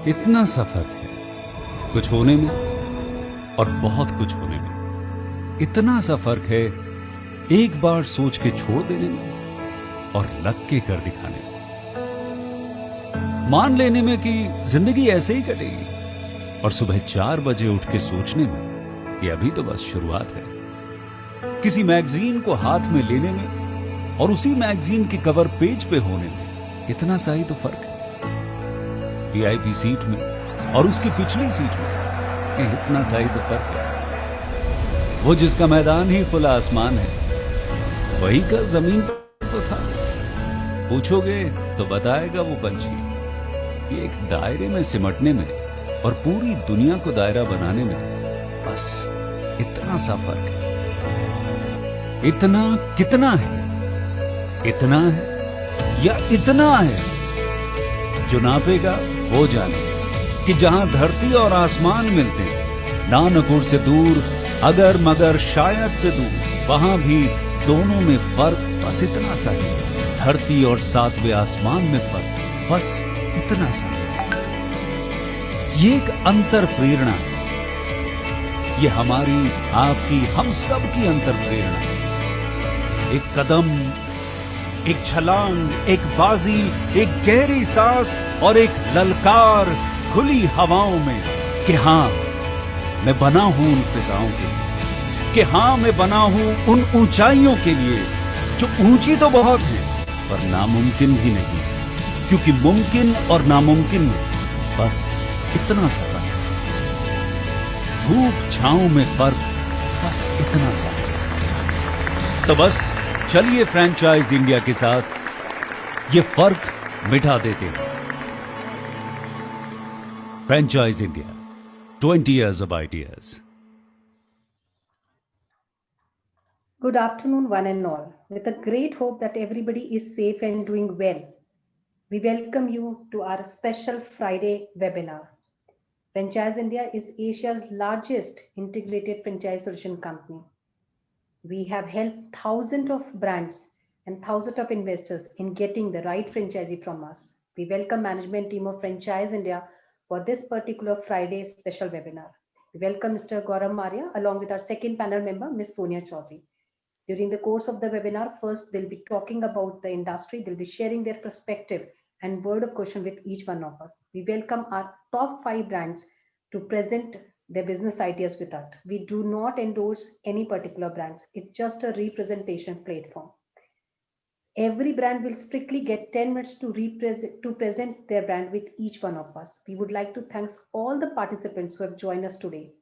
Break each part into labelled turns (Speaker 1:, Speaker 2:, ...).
Speaker 1: इतना सफर है कुछ होने में और बहुत कुछ होने में। इतना सा फर्क है एक बार सोच के छोड़ देने में और लग के कर दिखाने में। मान लेने में कि जिंदगी ऐसे ही कटेगी और सुबह 4 बजे उठ के सोचने में कि अभी तो बस शुरुआत है। किसी मैगजीन को हाथ में लेने में और उसी मैगजीन के कवर पेज पे होने में इतना सा ही तो फर्क है। वीआईपी सीट में और उसकी पिछली सीट में इतना सा ही तो फर्क है। वो जिसका मैदान ही खुला आसमान है वही कल जमीन पर तो था। पूछोगे तो बताएगा वो पंछी कि एक दायरे में सिमटने में और पूरी दुनिया को दायरा बनाने में बस इतना सा फर्क है। इतना कितना है? इतना है या इतना है? जो नापेगा वो जाने कि जहां धरती और आसमान मिलते हैं, नानकुर से दूर, अगर मगर शायद से दूर, वहां भी दोनों में फर्क बस इतना सा है। धरती और 7वें आसमान में फर्क बस इतना सा है। ये एक अंतर प्रेरणा है। ये हमारी, आपकी, हम सब की अंतर प्रेरणा है। एक कदम, एक छलांग, एक बाजी, एक गहरी सांस और एक ललकार खुली हवाओं में कि हाँ मैं बना हूं उन फिजाओं के लिए, कि हाँ मैं बना हूं उन ऊंचाइयों के लिए जो ऊंची तो बहुत है पर नामुमकिन भी नहीं, क्योंकि मुमकिन और नामुमकिन में बस इतना सा फर्क है। धूप छांव में फर्क बस इतना सा है। तो बस चलिए फ्रेंचाइज इंडिया के साथ ये फर्क मिटा देते हैं। Franchise India, 20 years of ideas.
Speaker 2: Good afternoon, one and all. With a great hope that everybody is safe and doing well, we welcome you to our special Friday webinar. Franchise India is Asia's largest integrated franchise solution company. We have helped thousands of brands and thousands of investors in getting the right franchisee from us. We welcome management team of Franchise India for this particular Friday special webinar. We welcome Mr. Gaurav Maria along with our second panel member, Ms. Sonia Chaudhary. During the course of the webinar, first they'll be talking about the industry, they'll be sharing their perspective and word of caution with each one of us. We welcome our top 5 brands to present their business ideas with us. We do not endorse any particular brands. It's just a representation platform. Every brand will strictly get 10 minutes to present their brand with each one of us. We would like to thank all the participants who have joined us today.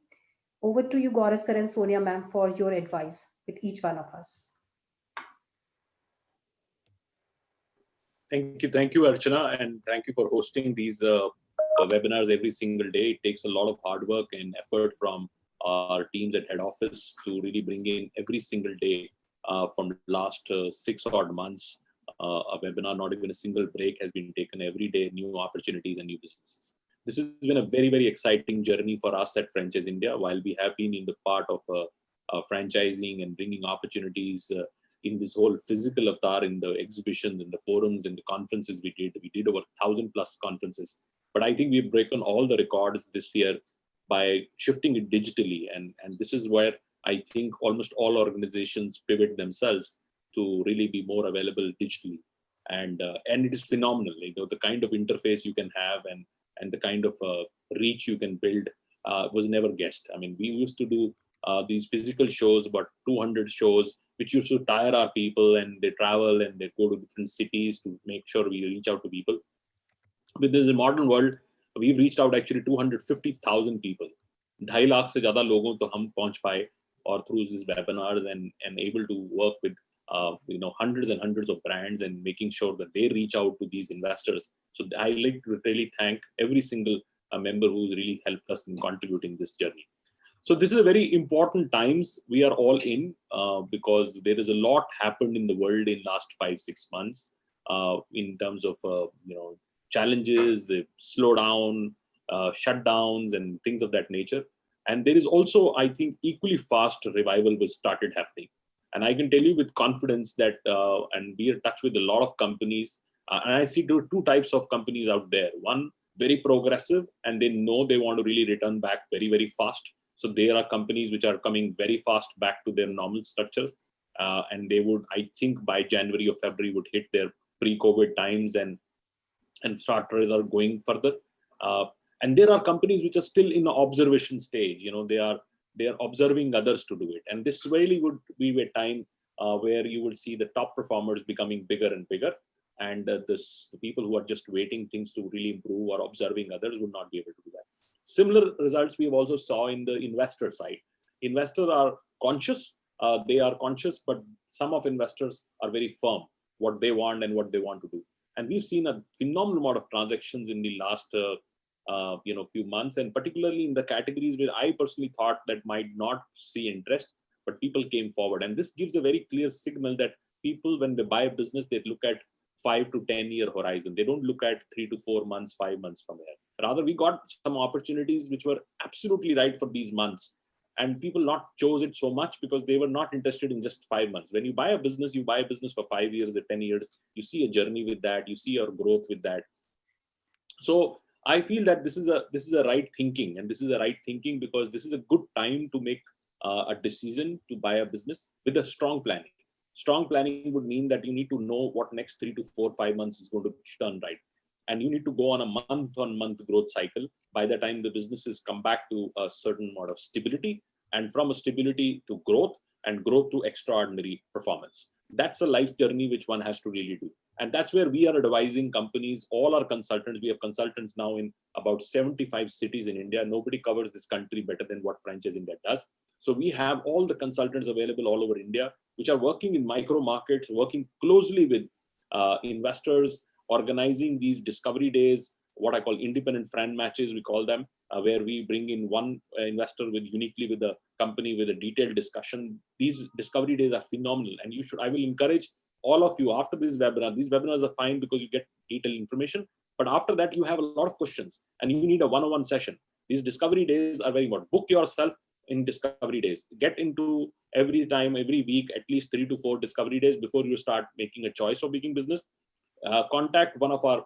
Speaker 2: Over to you, Gaurav sir and Sonia ma'am, for your advice with each one of us.
Speaker 3: Thank you, Archana, and thank you for hosting these webinars every single day. It takes a lot of hard work and effort from our teams at head office to really bring in every single day from last 6 odd months. A webinar, not even a single break has been taken every day, new opportunities and new businesses. This has been a very, very exciting journey for us at Franchise India. While we have been in the part of franchising and bringing opportunities in this whole physical avatar, in the exhibitions, in the forums, in the conferences we did over 1,000+ conferences. But I think we've broken all the records this year by shifting it digitally. And this is where I think almost all organizations pivot themselves to really be more available digitally. And it is phenomenal, the kind of interface you can have and the kind of reach you can build was never guessed. I mean, we used to do these physical shows, about 200 shows, which used to tire our people, and they travel and they go to different cities to make sure we reach out to people. With the modern world, we've reached out actually 250,000 people. 2.5 lakh से ज़्यादा लोगों तो हम पहुंच पाए, or through these webinars and able to work with hundreds and hundreds of brands and making sure that they reach out to these investors. So I like to really thank every single member who's really helped us in contributing this journey. So this is a very important times we are all in because there is a lot happened in the world in last 5-6 months in terms of challenges, the slowdown, shutdowns, and things of that nature. And there is also, I think, equally fast revival was started happening. And I can tell you with confidence that, and we are in touch with a lot of companies, and I see two types of companies out there. One, very progressive, and they know they want to really return back very, very fast. So there are companies which are coming very fast back to their normal structures. And they would, I think, by January or February would hit their pre-COVID times and start rather going further. And there are companies which are still in the observation stage. They are observing others to do it. And this really would be a time where you will see the top performers becoming bigger and bigger. And the people who are just waiting things to really improve or observing others would not be able to do that. Similar results we have also saw in the investor side. Investors are conscious. They are conscious, but some of investors are very firm what they want and what they want to do. And we've seen a phenomenal amount of transactions in the last few months, and particularly in the categories where I personally thought that might not see interest, but people came forward. And this gives a very clear signal that people, when they buy a business, they look at 5 to 10 year horizon. They don't look at 3 to 4 months, 5 months from here. Rather, we got some opportunities which were absolutely right for these months. And people not chose it so much because they were not interested in just 5 months. When you buy a business for 5 years or 10 years. You see a journey with that. You see your growth with that. So I feel that this is a right thinking, and this is a right thinking because this is a good time to make a decision to buy a business with a strong planning. Strong planning would mean that you need to know what next 3 to 4, 5 months is going to turn right. And you need to go on a month-on-month growth cycle. By the time the businesses come back to a certain amount of stability, and from a stability to growth, and growth to extraordinary performance. That's a life journey which one has to really do. And that's where we are advising companies, all our consultants. We have consultants now in about 75 cities in India. Nobody covers this country better than what Franchise India does. So we have all the consultants available all over India, which are working in micro markets, working closely with investors, organizing these discovery days, what I call independent friend matches, we call them, where we bring in one investor uniquely with the company with a detailed discussion. These discovery days are phenomenal, and I will encourage all of you after this webinar. These webinars are fine because you get detailed information, but after that you have a lot of questions and you need a one-on-one session. These discovery days are very important. Book yourself in discovery days. Get into every week, at least 3 to 4 discovery days before you start making a choice of making business. Contact one of our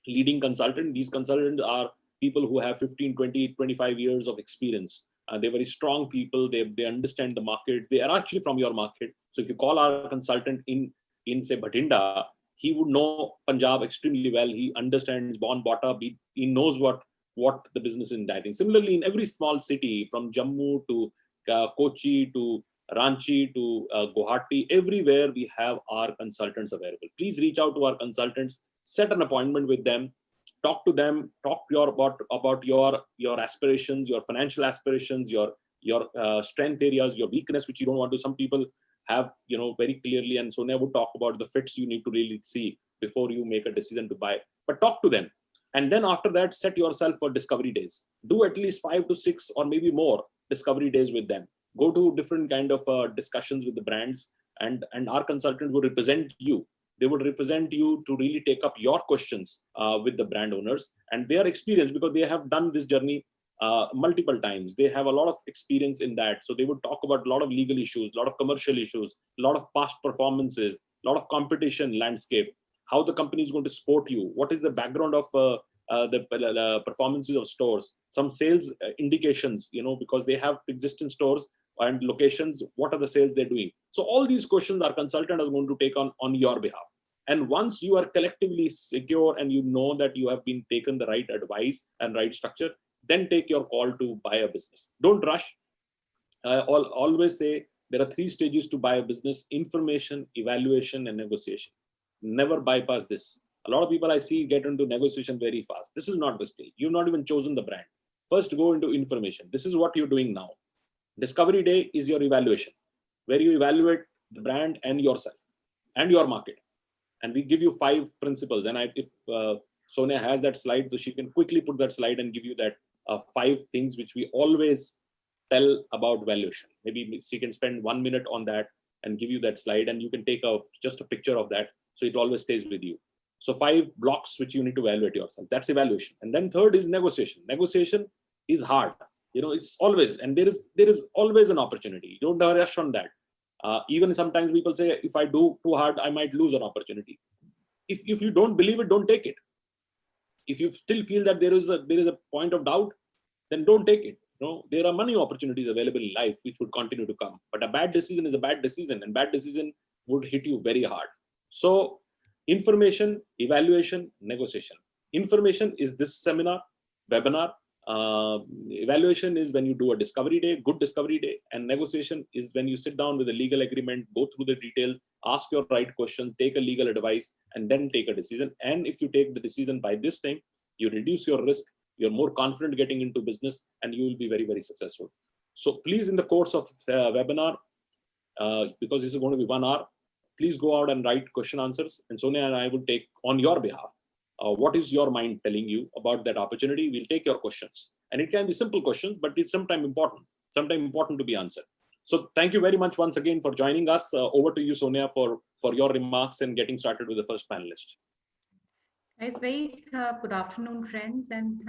Speaker 3: leading consultants. These consultants are people who have 15, 20, 25 years of experience. They're very strong people. They understand the market. They are actually from your market. So if you call our consultant in say Bhatinda, he would know Punjab extremely well. He understands born, bought up. He knows what the business is in. Similarly, in every small city, from Jammu to Kochi to Ranchi to Guwahati, everywhere we have our consultants available. Please reach out to our consultants, set an appointment with them, talk to them, about your aspirations, your financial aspirations, your strength areas, your weakness, which you don't want to. Some people have, very clearly, and Sonia would talk about the fits you need to really see before you make a decision to buy. But talk to them. And then after that, set yourself for discovery days. Do at least 5 to 6 or maybe more discovery days with them. Go to different kind of discussions with the brands, and our consultants will represent you. They would represent you to really take up your questions with the brand owners, and they are experienced because they have done this journey multiple times. They have a lot of experience in that. So they would talk about a lot of legal issues, a lot of commercial issues, a lot of past performances, a lot of competition landscape, how the company is going to support you, what is the background of the performances of stores, some sales indications, because they have existing stores and locations, what are the sales they're doing. So all these questions our consultant is going to take on your behalf. And once you are collectively secure and you know that you have been taken the right advice and right structure, then take your call to buy a business. Don't rush. I'll always say there are 3 stages to buy a business: information, evaluation, and negotiation. Never bypass this. A lot of people I see get into negotiation very fast. This is not the stage. You've not even chosen the brand. First, go into information. This is what you're doing now. Discovery day is your evaluation, where you evaluate the brand and yourself and your market. And we give you 5 principles. And if Sonia has that slide, so she can quickly put that slide and give you that 5 things which we always tell about valuation. Maybe she can spend 1 minute on that and give you that slide, and you can take just a picture of that, so it always stays with you. So 5 blocks which you need to evaluate yourself. That's evaluation. And then third is negotiation. Negotiation is hard. It's always, and there is always an opportunity. Don't rush on that. Even sometimes people say, if I do too hard, I might lose an opportunity. If you don't believe it, don't take it. If you still feel that there is a point of doubt, then don't take it. There are many opportunities available in life which would continue to come, but a bad decision is a bad decision, and bad decision would hit you very hard. So information, evaluation, negotiation. Information is this seminar, webinar. Evaluation is when you do a discovery day, good discovery day, and negotiation is when you sit down with a legal agreement, go through the details, ask your right questions, take a legal advice, and then take a decision. And if you take the decision by this thing, you reduce your risk, you're more confident getting into business, and you will be very, very successful. So please, in the course of webinar, because this is going to be 1 hour, please go out and write question answers, and Sonia and I will take on your behalf. What is your mind telling you about that opportunity? We'll take your questions, and it can be simple questions, but it's sometimes important to be answered. So thank you very much once again for joining us. Over to you, Sonia, for your remarks and getting started with the first panelist.
Speaker 4: Guys, very good afternoon, friends, and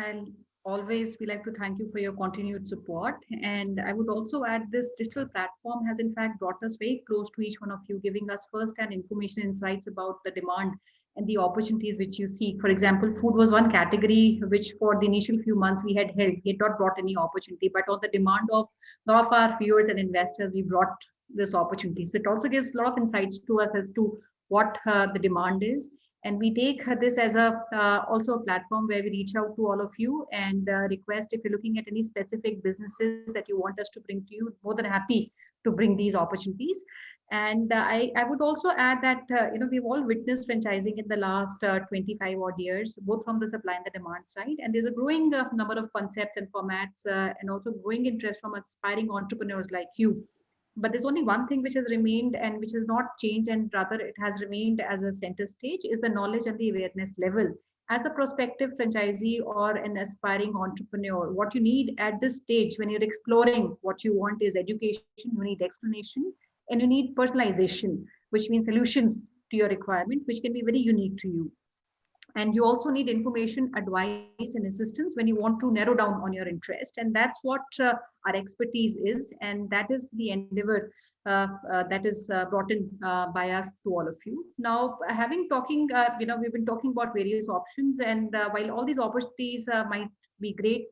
Speaker 4: we like to thank you for your continued support. And I would also add, this digital platform has in fact brought us very close to each one of you, giving us first-hand information, insights about the demand and the opportunities which you seek. For example, food was one category which for the initial few months we had held. We had not brought any opportunity, but on the demand of a lot of our viewers and investors, we brought this opportunity. So it also gives a lot of insights to us as to what the demand is. And we take this as also a platform where we reach out to all of you and request, if you're looking at any specific businesses that you want us to bring to you, more than happy to bring these opportunities. And I would also add that, we've all witnessed franchising in the last 25 odd years, both from the supply and the demand side. And there's a growing number of concepts and formats and also growing interest from aspiring entrepreneurs like you. But there's only one thing which has remained and which has not changed, and rather it has remained as a center stage, is the knowledge and the awareness level. As a prospective franchisee or an aspiring entrepreneur, what you need at this stage when you're exploring what you want is education, you need explanation, and you need personalization, which means solution to your requirement, which can be very unique to you. And you also need information, advice, and assistance when you want to narrow down on your interest. And that's what our expertise is. And that is the endeavor that is brought in by us to all of you. Now, we've been talking about various options. And while all these opportunities might be great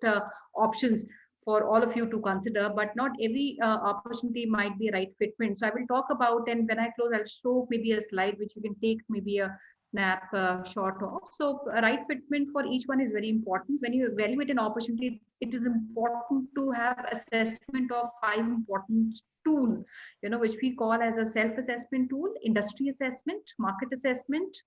Speaker 4: options for all of you to consider, but not every opportunity might be a right fitment. So I will talk about, and when I close, I'll show maybe a slide which you can take maybe a snap shot of. So a right fitment for each one is very important. When you evaluate an opportunity, it is important to have assessment of 5 important tools, which we call as a self-assessment tool, industry assessment, market assessment,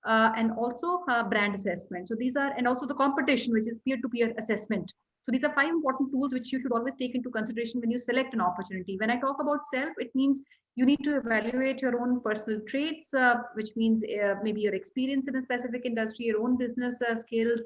Speaker 4: and also brand assessment. So these are, and also the competition, which is peer-to-peer assessment. So these are 5 important tools which you should always take into consideration when you select an opportunity. When I talk about self, it means you need to evaluate your own personal traits, which means maybe your experience in a specific industry, your own business skills,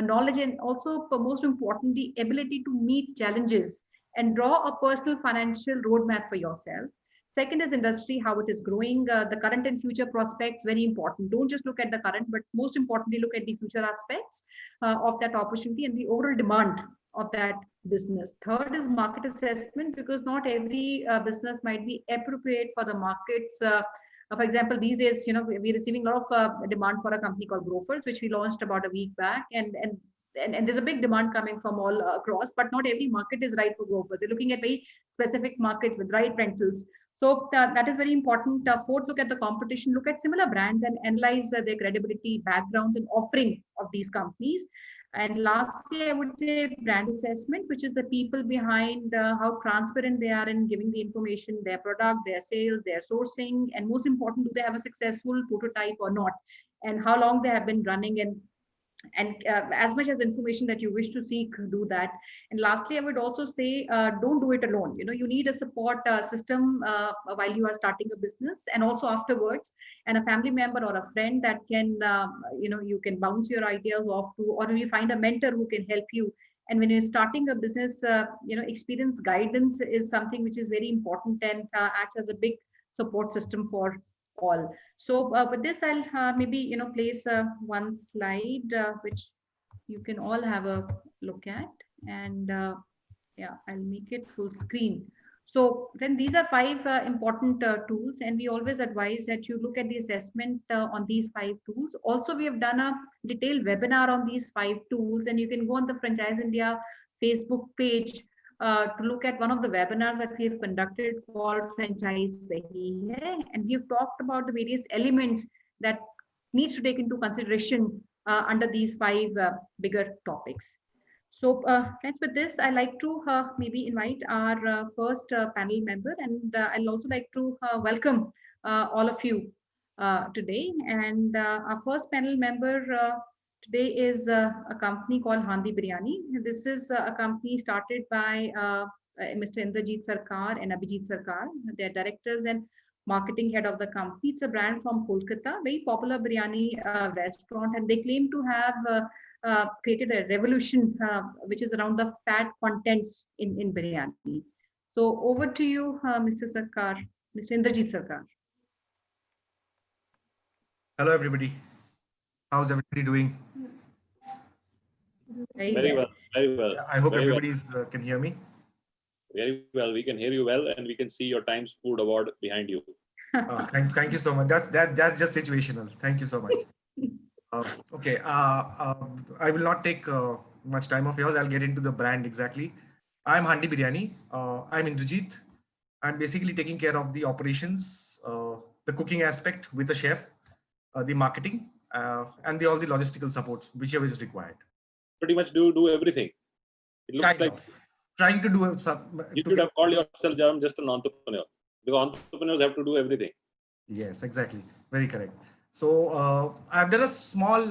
Speaker 4: knowledge, and also, most importantly, ability to meet challenges and draw a personal financial roadmap for yourself. Second is industry, how it is growing, the current and future prospects, very important. Don't just look at the current, but most importantly, look at the future aspects of that opportunity and the overall demand of that business. Third is market assessment, because not every business might be appropriate for the markets. For example, these days, we're receiving a lot of demand for a company called Grofers, which we launched about a week back, and there's a big demand coming from all across, but not every market is right for Grofers. They're looking at very specific markets with right rentals. So that is very important. Fourth, look at the competition, look at similar brands and analyze their credibility, backgrounds, and offering of these companies. And lastly, I would say brand assessment, which is the people behind, how transparent they are in giving the information, their product, their sales, their sourcing, and most important, do they have a successful prototype or not, and how long they have been running, and as much as information that you wish to seek, do that. And lastly, I would also say, don't do it alone. You need a support system while you are starting a business, and also afterwards, and a family member or a friend that can, you can bounce your ideas off to, or you find a mentor who can help you. And when you're starting a business, experience guidance is something which is very important and acts as a big support system for all. So with this, I'll maybe place one slide which you can all have a look at, and yeah, I'll make it full screen So then these are five important tools, and we always advise that you look at the assessment on these five tools. Also, we have done a detailed webinar on these five tools, and you can go on the Franchise India Facebook page to look at one of the webinars that we have conducted called Franchise Sahi Hai, and we've talked about the various elements that needs to take into consideration under these five bigger topics. So friends, with this, I like to maybe invite our first panel member, and I'll also like to welcome all of you today. And our first panel member today is a company called Handi Biryani. This is a company started by Mr. Indrajit Sarkar and Abhijit Sarkar. They're directors and marketing head of the company. It's a brand from Kolkata, very popular biryani restaurant, and they claim to have created a revolution which is around the fat contents in biryani. So over to you, Mr. Sarkar, Mr. Indrajit Sarkar.
Speaker 5: Hello, everybody. How's everybody doing?
Speaker 3: Very well, very well.
Speaker 5: I hope
Speaker 3: very
Speaker 5: everybody's can hear me.
Speaker 3: Very well. We can hear you well, and we can see your Times Food Award behind you.
Speaker 5: Thank you so much. That's just situational. Thank you so much. Okay. I will not take much time of yours. I'll get into the brand exactly. I'm Handi Biryani. I'm Indrajit. I'm basically taking care of the operations, the cooking aspect with the chef, the marketing, and all the logistical support, whichever is required.
Speaker 3: Pretty much do everything. It looks
Speaker 5: Kind
Speaker 3: like
Speaker 5: of. Trying to do some.
Speaker 3: you could have called yourself just an entrepreneur, because entrepreneurs have to do everything.
Speaker 5: Yes, exactly. Very correct. So I've done a small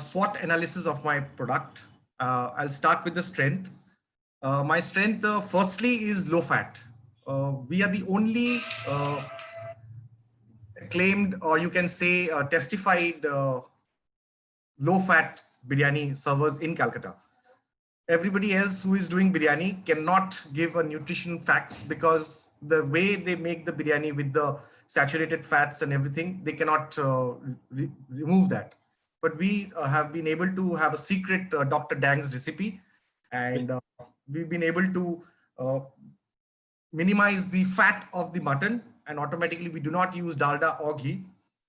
Speaker 5: SWOT analysis of my product. I'll start with the strength. My strength, firstly, is low fat. We are the only claimed, or you can say testified low fat biryani servers in Calcutta. Everybody else who is doing biryani cannot give a nutrition facts, because the way they make the biryani with the saturated fats and everything, they cannot remove that. But we have been able to have a secret Dr. Dang's recipe, and we've been able to minimize the fat of the mutton, and automatically we do not use dalda or ghee.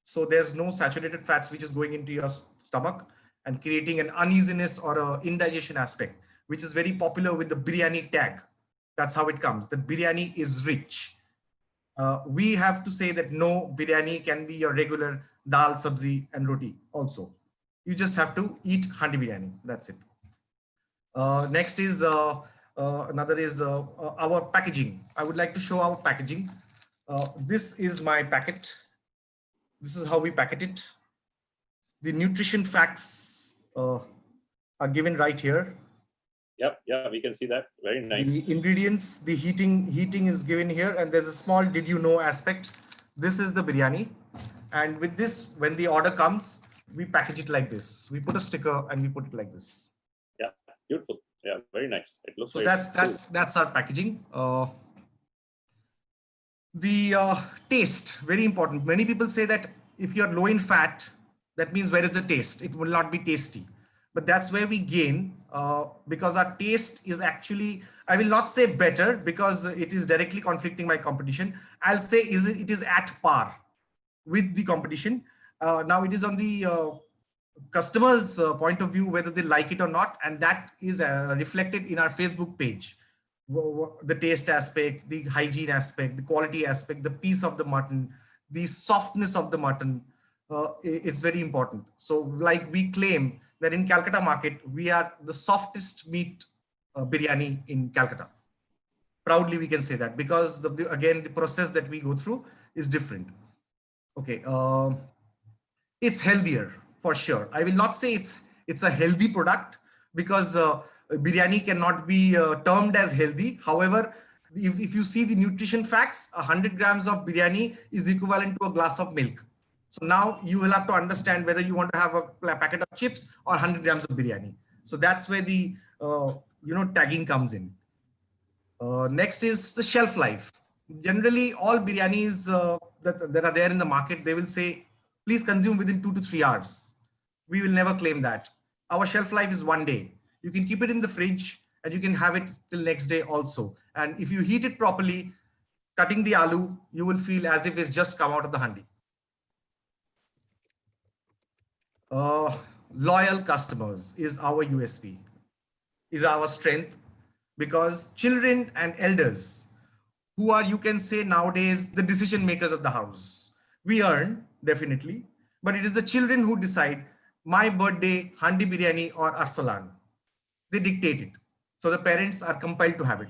Speaker 5: So there's no saturated fats which is going into your stomach and creating an uneasiness or an indigestion aspect, which is very popular with the biryani tag. That's how it comes. The biryani is rich. We have to say that no, biryani can be your regular dal, sabzi, and roti also. You just have to eat Handi Biryani. That's it. Next is another is our packaging. I would like to show our packaging. This is my packet. This is how we packet it. The nutrition facts are given right here.
Speaker 3: Yeah, we can see that. Very nice.
Speaker 5: The ingredients, the heating is given here, and there's a small did you know aspect. This is the biryani, and with this, when the order comes, we package it like this. We put a sticker and we put it like this.
Speaker 3: Yeah, beautiful. Yeah, very nice. It looks.
Speaker 5: So that's our packaging. The taste, very important. Many people say that if you're low in fat, that means where is the taste? It will not be tasty. But that's where we gain, because our taste is actually, I will not say better, because it is directly conflicting my competition. I'll say it is at par with the competition. Now it is on the customer's point of view, whether they like it or not. And that is reflected in our Facebook page. The taste aspect, the hygiene aspect, the quality aspect, the piece of the mutton, the softness of the mutton. It's very important. So like we claim that in Calcutta market, we are the softest meat biryani in Calcutta. Proudly we can say that, because again, the process that we go through is different. Okay, it's healthier for sure. I will not say it's a healthy product, because biryani cannot be termed as healthy. However, if you see the nutrition facts, 100 grams of biryani is equivalent to a glass of milk. So now you will have to understand whether you want to have a packet of chips or 100 grams of biryani. So that's where the tagging comes in. Next is the shelf life. Generally, all biryanis that are there in the market, they will say, please consume within 2 to 3 hours. We will never claim that. Our shelf life is 1 day. You can keep it in the fridge and you can have it till next day also. And if you heat it properly, cutting the aloo, you will feel as if it's just come out of the handi. Loyal customers is our USP, is our strength, because children and elders who are, you can say nowadays, the decision makers of the house. We earn, definitely, but it is the children who decide my birthday, handi biryani or arsalan. They dictate it. So the parents are compelled to have it.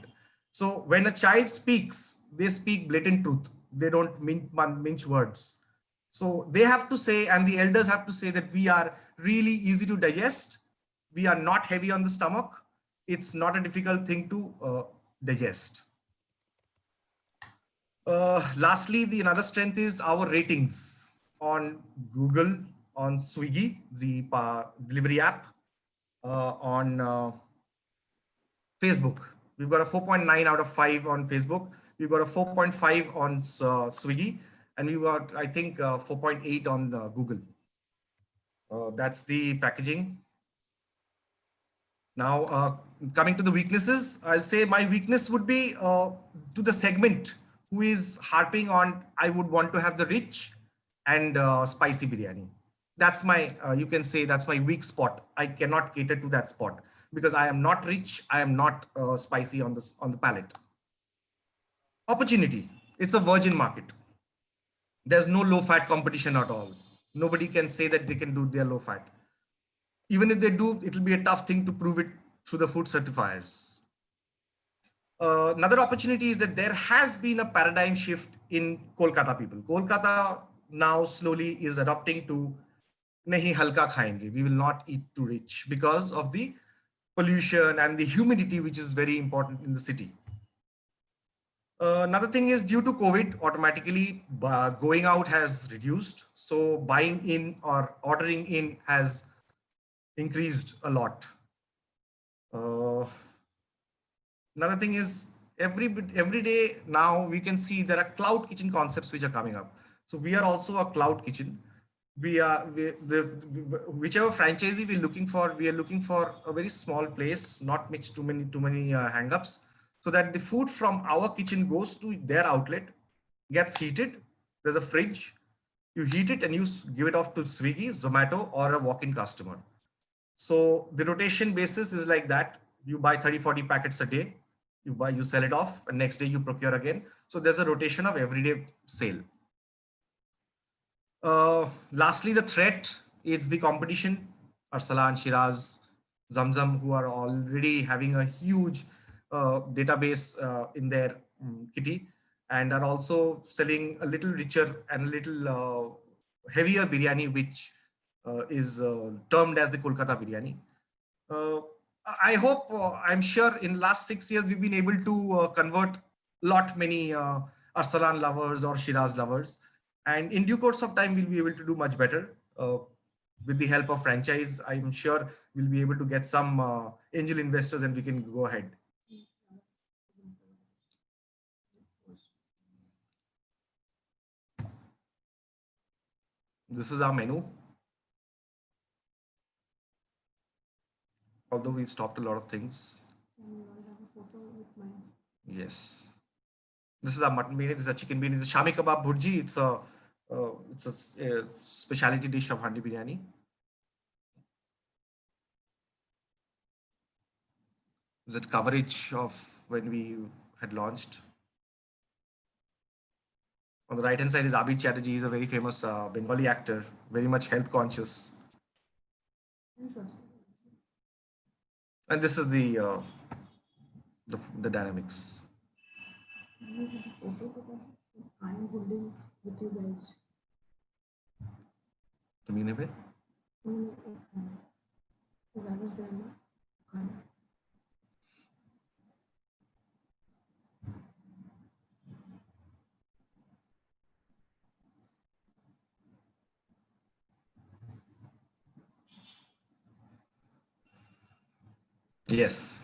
Speaker 5: So when a child speaks, they speak blatant truth. They don't mince words. So they have to say, and the elders have to say, that we are really easy to digest. We are not heavy on the stomach. It's not a difficult thing to digest. Lastly, the another strength is our ratings on Google, on Swiggy, the delivery app, on Facebook. We've got a 4.9 out of 5 on Facebook. We've got a 4.5 on Swiggy, and we've got, I think, 4.8 on Google. That's the packaging. Now, coming to the weaknesses, I'll say my weakness would be to the segment who is harping on, I would want to have the rich and spicy biryani. That's my, you can say that's my weak spot. I cannot cater to that spot because I am not rich. I am not spicy on the palate. Opportunity. It's a virgin market. There's no low fat competition at all. Nobody can say that they can do their low fat. Even if they do, it will be a tough thing to prove it through the food certifiers. Another opportunity is that there has been a paradigm shift in Kolkata people. Kolkata now slowly is adopting to nahi halka khayenge. We will not eat too rich because of the pollution and the humidity, which is very important in the city. Another thing is due to COVID, automatically going out has reduced. So buying in or ordering in has increased a lot. Another thing is every day now we can see there are cloud kitchen concepts which are coming up. So we are also a cloud kitchen. Whichever franchisee we're looking for, we are looking for a very small place, not mix too many hang-ups, so that the food from our kitchen goes to their outlet, gets heated. There's a fridge. You heat it and you give it off to Swiggy, Zomato, or a walk-in customer. So the rotation basis is like that. You buy 30-40 packets a day. You sell it off, and next day you procure again. So there's a rotation of everyday sale. Lastly, the threat is the competition. Arsalan, Shiraz, Zamzam, who are already having a huge database in their kitty, and are also selling a little richer and a little heavier biryani, which is termed as the Kolkata biryani. I hope, I'm sure in last 6 years, we've been able to convert many Arsalan lovers or Shiraz lovers. And in due course of time, we'll be able to do much better. With the help of franchise, I'm sure we'll be able to get some angel investors and we can go ahead. This is our menu. Although we've stopped a lot of things. Yes. This is our mutton biryani. This is a chicken biryani. This is Shami Kebab Bhurji. It's a specialty dish of handi biryani. Is it coverage of when we had launched? On the right hand side is Abid Chatterjee. He's a very famous Bengali actor, very much health conscious. And this is the dynamics.
Speaker 6: I'm holding with you guys.
Speaker 5: You mean a bit?
Speaker 6: Because I was there.
Speaker 5: Yes.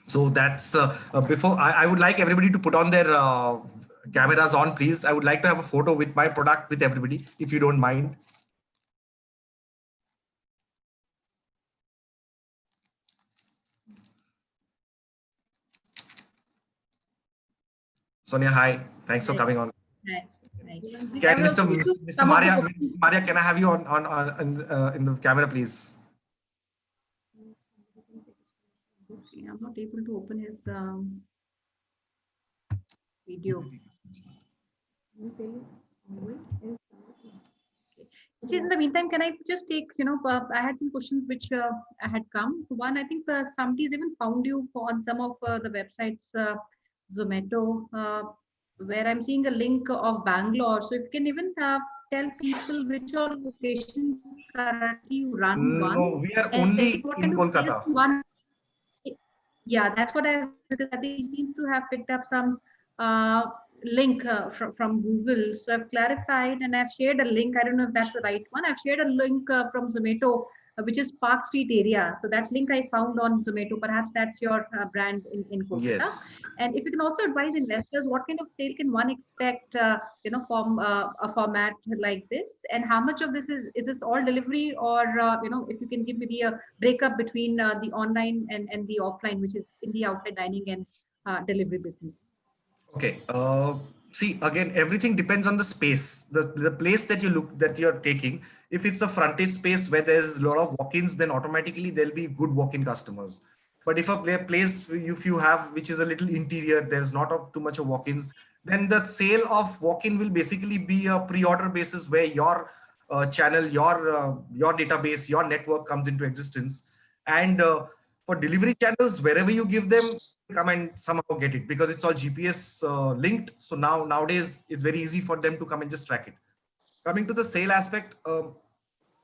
Speaker 5: So that's before I would like everybody to put on their cameras on, please. I would like to have a photo with my product with everybody, if you don't mind. Sonia, hi. Thanks for
Speaker 4: Right.
Speaker 5: coming on.
Speaker 4: Right. Right.
Speaker 5: Can
Speaker 4: I will
Speaker 5: Mr.
Speaker 4: also give
Speaker 5: Mr.
Speaker 4: some of the
Speaker 5: Maria,
Speaker 4: questions.
Speaker 5: Maria, can I have you in the camera, please?
Speaker 4: I'm not able to open his video. Actually, in the meantime, can I just take, I had some questions which I had come. One, I think somebody's even found you on some of the websites, Zomato, where I'm seeing a link of Bangalore. So if you can even tell people which all locations currently you run one,
Speaker 5: No, we are
Speaker 4: and
Speaker 5: only
Speaker 4: second, what
Speaker 5: in
Speaker 4: kind of sales
Speaker 5: Kolkata.
Speaker 4: one. Yeah, that's what because I think he seems to have picked up some link from Google. So I've clarified and I've shared a link. I don't know if that's the right one. I've shared a link from Zomato, which is Park Street area. So that link I found on Zomato. Perhaps that's your brand in Kolkata.
Speaker 5: Yes.
Speaker 4: And if you can also advise investors, what kind of sale can one expect, from a format like this? And how much of this is this all delivery, or if you can give maybe a breakup between the online and the offline, which is in the outside dining and delivery business.
Speaker 5: Okay. See, again, everything depends on the space, the place that you're taking. If it's a frontage space where there's a lot of walk-ins, then automatically there'll be good walk-in customers. But if a place if you have which is a little interior, there's not too much of walk-ins, then the sale of walk-in will basically be a pre-order basis where your channel, your database, your network comes into existence. And for delivery channels, wherever you give them, come and somehow get it, because it's all GPS linked. So nowadays it's very easy for them to come and just track it. Coming to the sale aspect,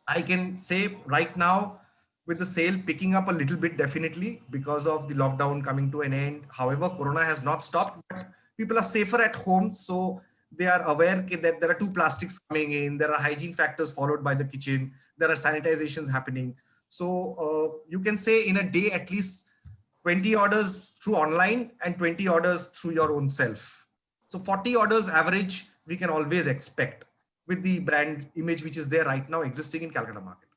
Speaker 5: I can say right now, with the sale picking up a little bit, definitely because of the lockdown coming to an end. However, Corona has not stopped, but people are safer at home. So they are aware that there are two plastics coming in, there are hygiene factors followed by the kitchen, there are sanitizations happening. So you can say in a day, at least 20 orders through online and 20 orders through your own self. So 40 orders average we can always expect with the brand image which is there right now existing in Calcutta market.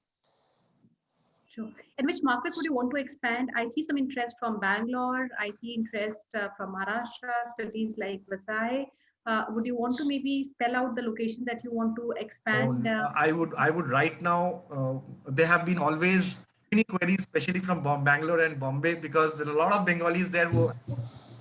Speaker 4: Sure. And which markets would you want to expand? I see some interest from Bangalore. I see interest from Maharashtra, cities like Vasai. Would you want to maybe spell out the location that you want to expand?
Speaker 5: I would right now, there have been always many queries, especially from Bangalore and Bombay, because there are a lot of Bengalis there who, a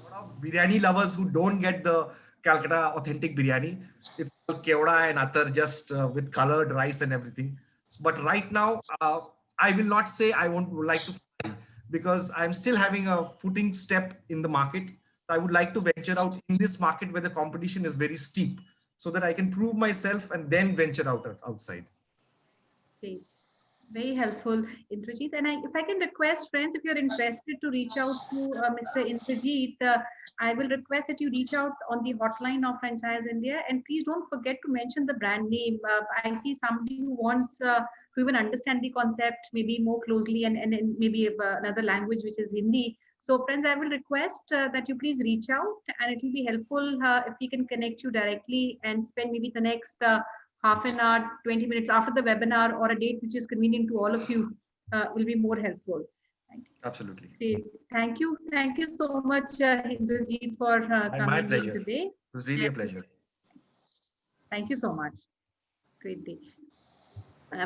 Speaker 5: lot of biryani lovers who don't get the Calcutta authentic biryani. It's called Kevda and Atar, just with colored rice and everything. But right now, I will not say I won't like to fly, because I'm still having a footing step in the market. I would like to venture out in this market where the competition is very steep, so that I can prove myself and then venture outside.
Speaker 4: Okay. Very helpful, Indrajit. And if I can request, friends, if you're interested to reach out to Mr. Indrajit, I will request that you reach out on the hotline of Franchise India. And please don't forget to mention the brand name. I see somebody who wants to even understand the concept maybe more closely, and maybe another language, which is Hindi. So, friends, I will request that you please reach out, and it will be helpful if we can connect you directly and spend maybe the next half an hour, 20 minutes after the webinar, or a date which is convenient to all of you, will be more helpful.
Speaker 5: Absolutely.
Speaker 4: Great. Thank you. Thank you so much, Indrajit, for
Speaker 5: My
Speaker 4: coming
Speaker 5: pleasure.
Speaker 4: in today.
Speaker 5: It was really a pleasure.
Speaker 4: Thank you so much. Great day.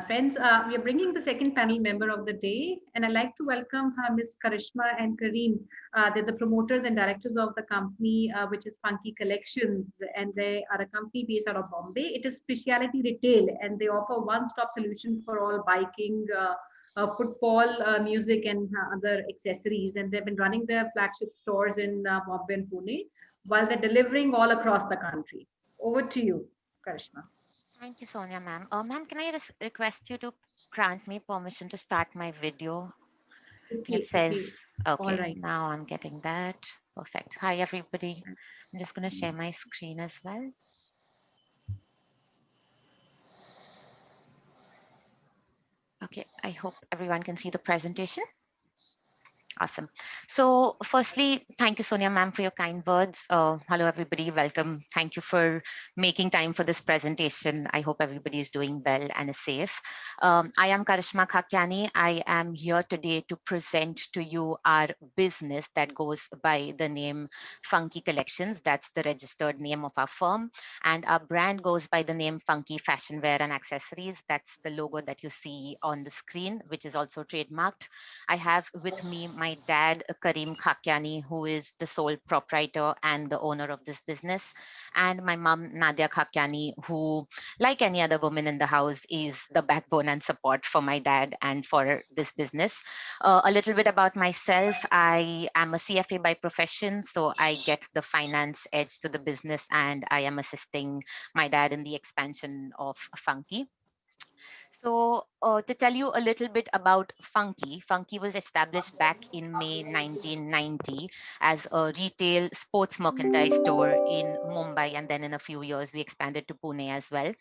Speaker 4: Friends, we are bringing the second panel member of the day, and I'd like to welcome Ms. Karishma and Kareem. They're the promoters and directors of the company, which is Funky Collections, and they are a company based out of Bombay. It is specialty retail, and they offer one-stop solution for all biking, football, music, and other accessories. And they've been running their flagship stores in Bombay and Pune, while they're delivering all across the country. Over to you, Karishma.
Speaker 7: Thank you, Sonia, ma'am. Ma'am, can I request you to grant me permission to start my video?
Speaker 4: Okay,
Speaker 7: It says,
Speaker 4: okay.
Speaker 7: okay,
Speaker 4: All right.
Speaker 7: now I'm getting that. Perfect. Hi, everybody. I'm just going to share my screen as well. Okay, I hope everyone can see the presentation. Awesome. So firstly, thank you, Sonia ma'am, for your kind words. Hello, everybody. Welcome. Thank you for making time for this presentation. I hope everybody is doing well and is safe. I am Karishma Khakyani. I am here today to present to you our business that goes by the name Funky Collections. That's the registered name of our firm. And our brand goes by the name Funky Fashion Wear and Accessories. That's the logo that you see on the screen, which is also trademarked. I have with me my dad, Karim Khakyani, who is the sole proprietor and the owner of this business, and my mom, Nadia Khakyani, who, like any other woman in the house, is the backbone and support for my dad and for this business. A little bit about myself. I am a CFA by profession, so I get the finance edge to the business, and I am assisting my dad in the expansion of Funky. So, to tell you a little bit about Funky, Funky was established back in May 1990 as a retail sports merchandise store in Mumbai, and then in a few years we expanded to Pune as well.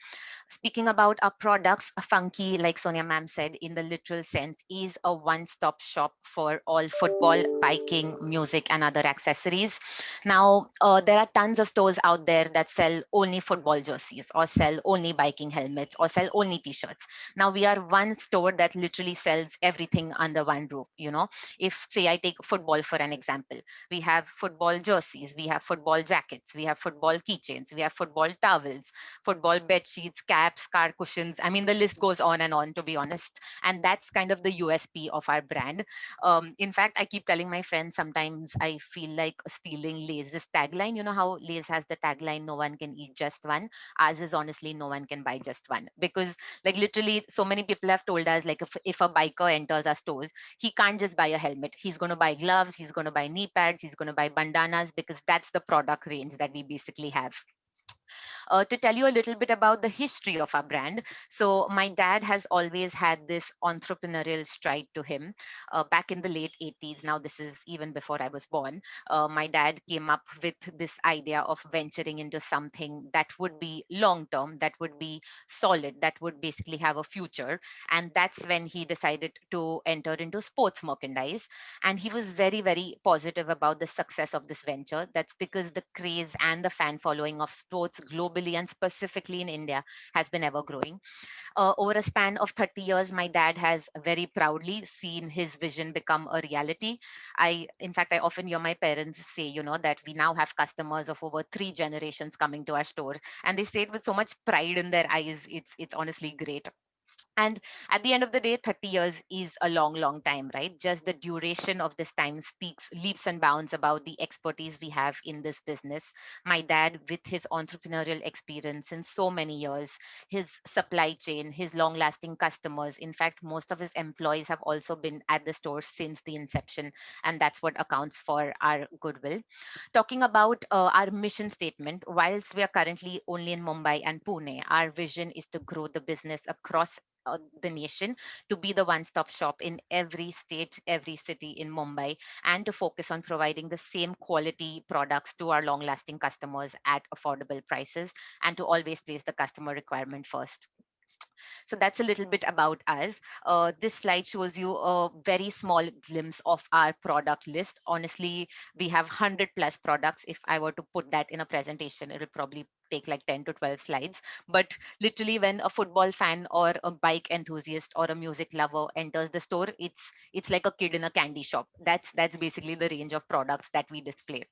Speaker 7: Speaking about our products, Funky, like Sonia ma'am said, in the literal sense, is a one-stop shop for all football, biking, music, and other accessories. Now, there are tons of stores out there that sell only football jerseys, or sell only biking helmets, or sell only t-shirts. Now, we are one store that literally sells everything under one roof. If, say, I take football for an example, we have football jerseys, we have football jackets, we have football keychains, we have football towels, football bed sheets, caps, car cushions. I mean, the list goes on, to be honest. And that's kind of the USP of our brand. In fact, I keep telling my friends sometimes I feel like stealing Lay's tagline. You know how Lay's has the tagline, no one can eat just one? Ours is honestly, no one can buy just one. Because, like, literally, so many people have told us, like, if a biker enters our stores, he can't just buy a helmet. He's going to buy gloves, he's going to buy knee pads, he's going to buy bandanas, because that's the product range that we basically have. To tell you a little bit about the history of our brand. So my dad has always had this entrepreneurial stride to him. Back in the late 80s, now this is even before I was born, my dad came up with this idea of venturing into something that would be long term, that would be solid, that would basically have a future. And that's when he decided to enter into sports merchandise. And he was very, very positive about the success of this venture. That's because the craze and the fan following of sports globally and specifically in India has been ever growing. Over a span of 30 years, my dad has very proudly seen his vision become a reality. In fact, I often hear my parents say, that we now have customers of over 3 generations coming to our stores, and they say it with so much pride in their eyes. It's honestly great. And at the end of the day, 30 years is a long, long time, right? Just the duration of this time speaks leaps and bounds about the expertise we have in this business. My dad, with his entrepreneurial experience in so many years, his supply chain, his long lasting customers. In fact, most of his employees have also been at the store since the inception, and that's what accounts for our goodwill. Talking about our mission statement, whilst we are currently only in Mumbai and Pune, our vision is to grow the business across the nation, to be the one-stop shop in every state, every city in Mumbai, and to focus on providing the same quality products to our long-lasting customers at affordable prices, and to always place the customer requirement first. So that's a little bit about us. This slide shows you a very small glimpse of our product list. Honestly, we have 100 plus products. If I were to put that in a presentation, it will probably take like 10 to 12 slides. But literally, when a football fan or a bike enthusiast or a music lover enters the store, it's like a kid in a candy shop. That's basically the range of products that we display.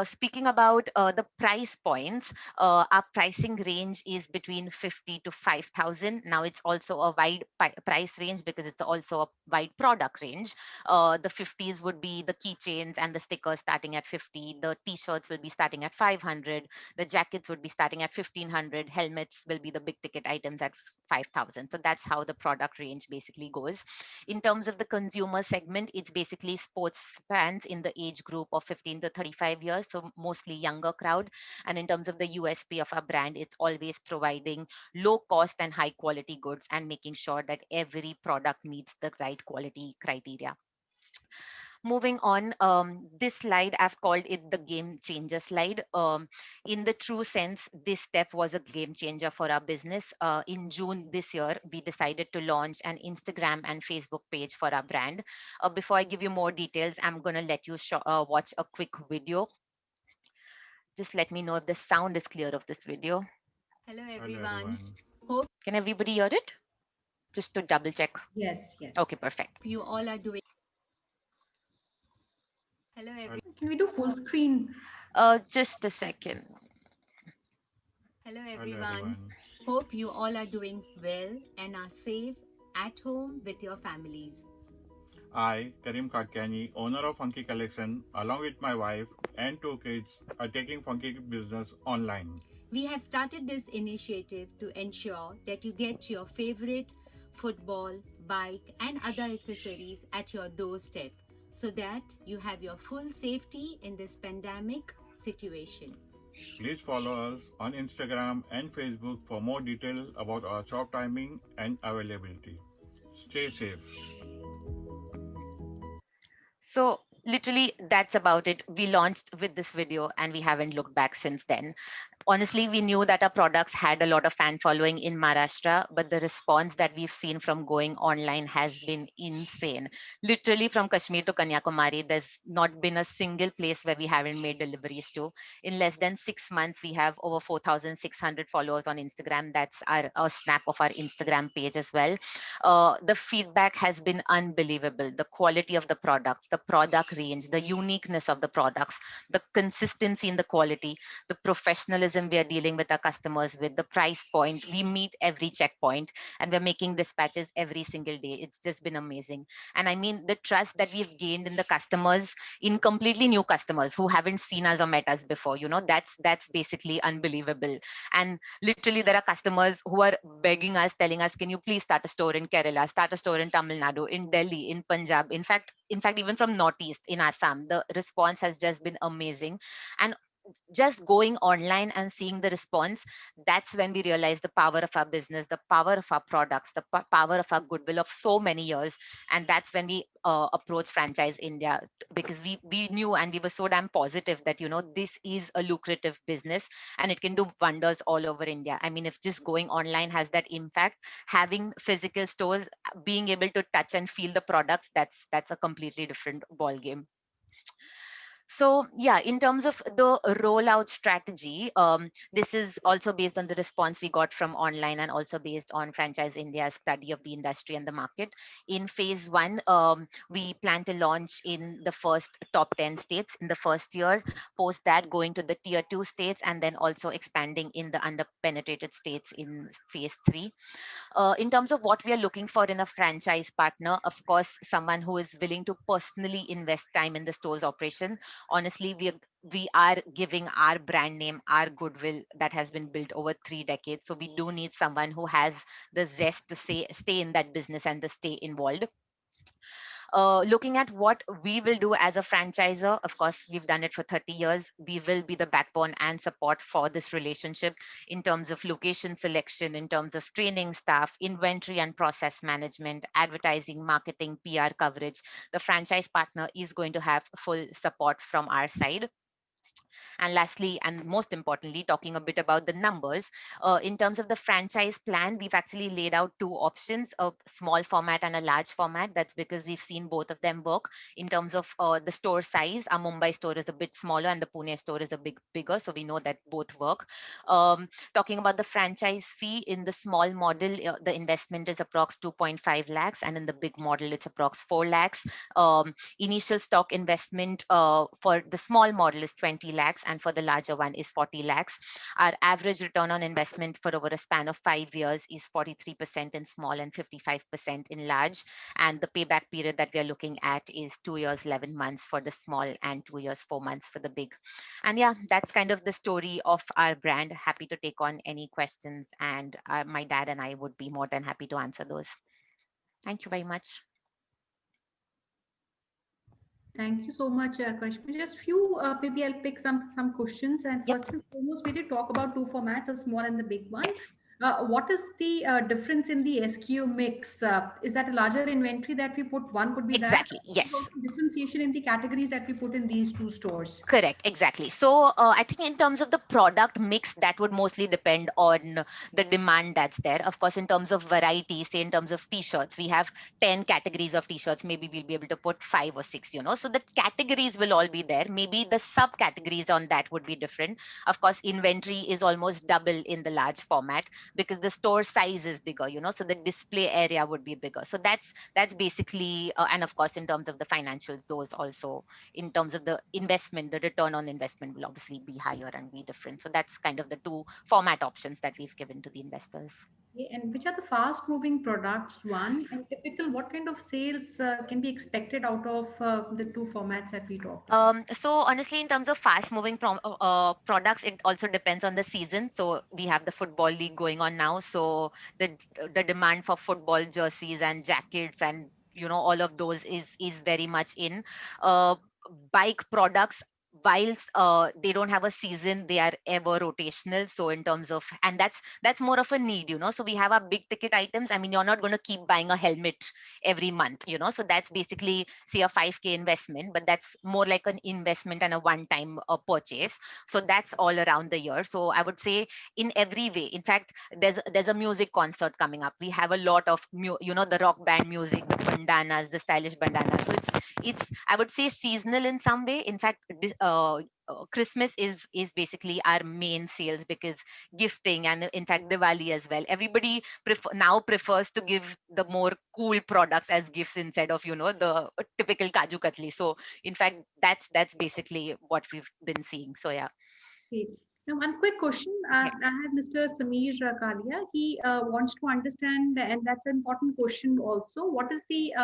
Speaker 7: Speaking about the price points, our pricing range is between 50 to 5,000. Now it's also a wide price range because it's also a wide product range. The 50s would be the keychains and the stickers starting at 50. The t-shirts will be starting at 500. The jackets would be starting at 1,500. Helmets will be the big ticket items at 5,000. So that's how the product range basically goes. In terms of the consumer segment, it's basically sports fans in the age group of 15 to 35 years, so mostly younger crowd. And in terms of the USP of our brand, it's always providing low cost and high quality goods and making sure that every product meets the right quality criteria. Moving on, this slide, I've called it the game changer slide. In the true sense, this step was a game changer for our business. In June this year, we decided to launch an Instagram and Facebook page for our brand. Before I give you more details, I'm going to let you watch a quick video. Just let me know if the sound is clear of this video.
Speaker 8: Hello everyone. Hope
Speaker 7: Can everybody hear it? Just to double check.
Speaker 4: Yes, yes.
Speaker 7: Okay, perfect.
Speaker 8: you all are doing. Hello everyone.
Speaker 4: Can we do full screen?
Speaker 7: Just a second.
Speaker 8: Hello everyone. Hope you all are doing well and are safe at home with your families.
Speaker 9: I, Karim Kakyani, owner of Funky Collection, along with my wife and 2 kids, are taking Funky business online.
Speaker 8: We have started this initiative to ensure that you get your favorite football, bike, and other accessories at your doorstep so that you have your full safety in this pandemic situation.
Speaker 9: Please follow us on Instagram and Facebook for more details about our shop timing and availability. Stay safe.
Speaker 7: So literally that's about it. We launched with this video and we haven't looked back since then. Honestly, we knew that our products had a lot of fan following in Maharashtra, but the response that we've seen from going online has been insane. Literally from Kashmir to Kanyakumari, there's not been a single place where we haven't made deliveries to. In less than 6 months, we have over 4,600 followers on Instagram. That's a snap of our Instagram page as well. The feedback has been unbelievable. The quality of the products, the product range, the uniqueness of the products, the consistency in the quality, the professionalism we are dealing with our customers with, the price point. We meet every checkpoint and we're making dispatches every single day. It's just been amazing. And I mean, the trust that we've gained in the customers, in completely new customers who haven't seen us or met us before, that's basically unbelievable. And literally there are customers who are begging us, telling us, can you please start a store in Kerala, start a store in Tamil Nadu, in Delhi, in Punjab, in fact even from Northeast, in Assam. The response has just been amazing. And just going online and seeing the response, that's when we realize the power of our business, the power of our products, the power of our goodwill of so many years. And that's when we approached Franchise India, because we knew and we were so damn positive that this is a lucrative business and it can do wonders all over India. I mean, if just going online has that impact, having physical stores, being able to touch and feel the products, that's a completely different ball game. So yeah, in terms of the rollout strategy, this is also based on the response we got from online and also based on Franchise India's study of the industry and the market. In phase 1, we plan to launch in the first top 10 states in the first year, post that going to the tier 2 states, and then also expanding in the under-penetrated states in phase 3. In terms of what we are looking for in a franchise partner, of course, someone who is willing to personally invest time in the store's operation. Honestly, we are giving our brand name, our goodwill that has been built over 3 decades. So we do need someone who has the zest to stay in that business and to stay involved. Looking at what we will do as a franchisor, of course, we've done it for 30 years. We will be the backbone and support for this relationship in terms of location selection, in terms of training staff, inventory and process management, advertising, marketing, PR coverage. The franchise partner is going to have full support from our side. And lastly, and most importantly, talking a bit about the numbers, in terms of the franchise plan, we've actually laid out 2 options, a small format and a large format. That's because we've seen both of them work. In terms of the store size, our Mumbai store is a bit smaller and the Pune store is a bit bigger. So we know that both work. Talking about the franchise fee, in the small model, the investment is approx 2.5 lakhs, and in the big model, it's approx 4 lakhs. Initial stock investment for the small model is 20 lakhs, and for the larger one is 40 lakhs. Our average return on investment for over a span of 5 years is 43% in small and 55% in large. And the payback period that we are looking at is 2 years, 11 months for the small and 2 years, 4 months for the big. And yeah, that's kind of the story of our brand. Happy to take on any questions, and my dad and I would be more than happy to answer those. Thank you very much.
Speaker 4: Thank you so much, Kashmir. Just few, maybe I'll pick some questions. And first and foremost, we did talk about 2 formats, the small and the big one. What is the difference in the SKU mix? Is that a larger inventory that we put? One could be that.
Speaker 7: Exactly.
Speaker 4: There's
Speaker 7: Yes.
Speaker 4: also differentiation in the categories that we put in these two stores.
Speaker 7: Correct, exactly. So I think in terms of the product mix, that would mostly depend on the demand that's there. Of course, in terms of variety, say in terms of t-shirts, we have 10 categories of t-shirts. Maybe we'll be able to put 5 or 6, So the categories will all be there. Maybe the subcategories on that would be different. Of course, inventory is almost double in the large format because the store size is bigger, So the display area would be bigger. So that's basically, and of course, in terms of the financials, those also in terms of the investment, the return on investment will obviously be higher and be different. So that's kind of the two format options that we've given to the investors.
Speaker 4: Okay, and which are the fast moving products? One, and typical, what kind of sales can be expected out of the two formats that we talked about?
Speaker 7: So honestly, in terms of fast moving products, it also depends on the season. So we have the football league going on now. So the demand for football jerseys and jackets and all of those is very much in. Uh, Bike products, whilst they don't have a season, they are ever rotational. So in terms of, and that's more of a need. So we have our big ticket items. I mean, you're not going to keep buying a helmet every month. So that's basically, say, a 5K investment, but that's more like an investment and a one-time purchase. So that's all around the year. So I would say in every way. In fact, there's a music concert coming up. We have a lot of the rock band music, the bandanas, the stylish bandanas. So it's I would say seasonal in some way. In fact, Christmas is basically our main sales because gifting, and in fact Diwali as well. Everybody now prefers to give the more cool products as gifts instead of the typical kaju katli. So in fact that's basically what we've been seeing. So yeah.
Speaker 4: Okay. Now, one quick question. I have Mr. Sameer Kalia. He wants to understand, and that's an important question also. What is the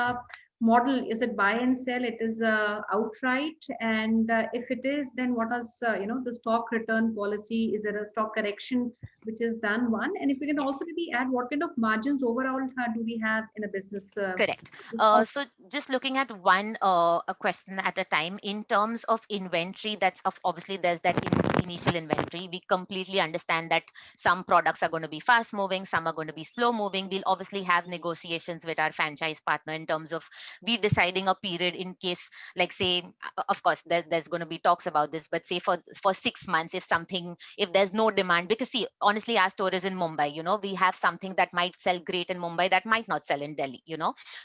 Speaker 4: model? Is it buy and sell? It is outright, and if it is, then what is the stock return policy? Is there a stock correction which is done? One, and if we can also maybe add what kind of margins overall do we have in a business?
Speaker 7: Correct. So just looking at one a question at a time, in terms of inventory, that's obviously there's that initial inventory. We completely understand that some products are going to be fast moving, some are going to be slow moving. We'll obviously have negotiations with our franchise partner in terms of we deciding a period in case, like say, of course, there's going to be talks about this, but say for 6 months, if there's no demand, because see, honestly, our store is in Mumbai. We have something that might sell great in Mumbai that might not sell in Delhi.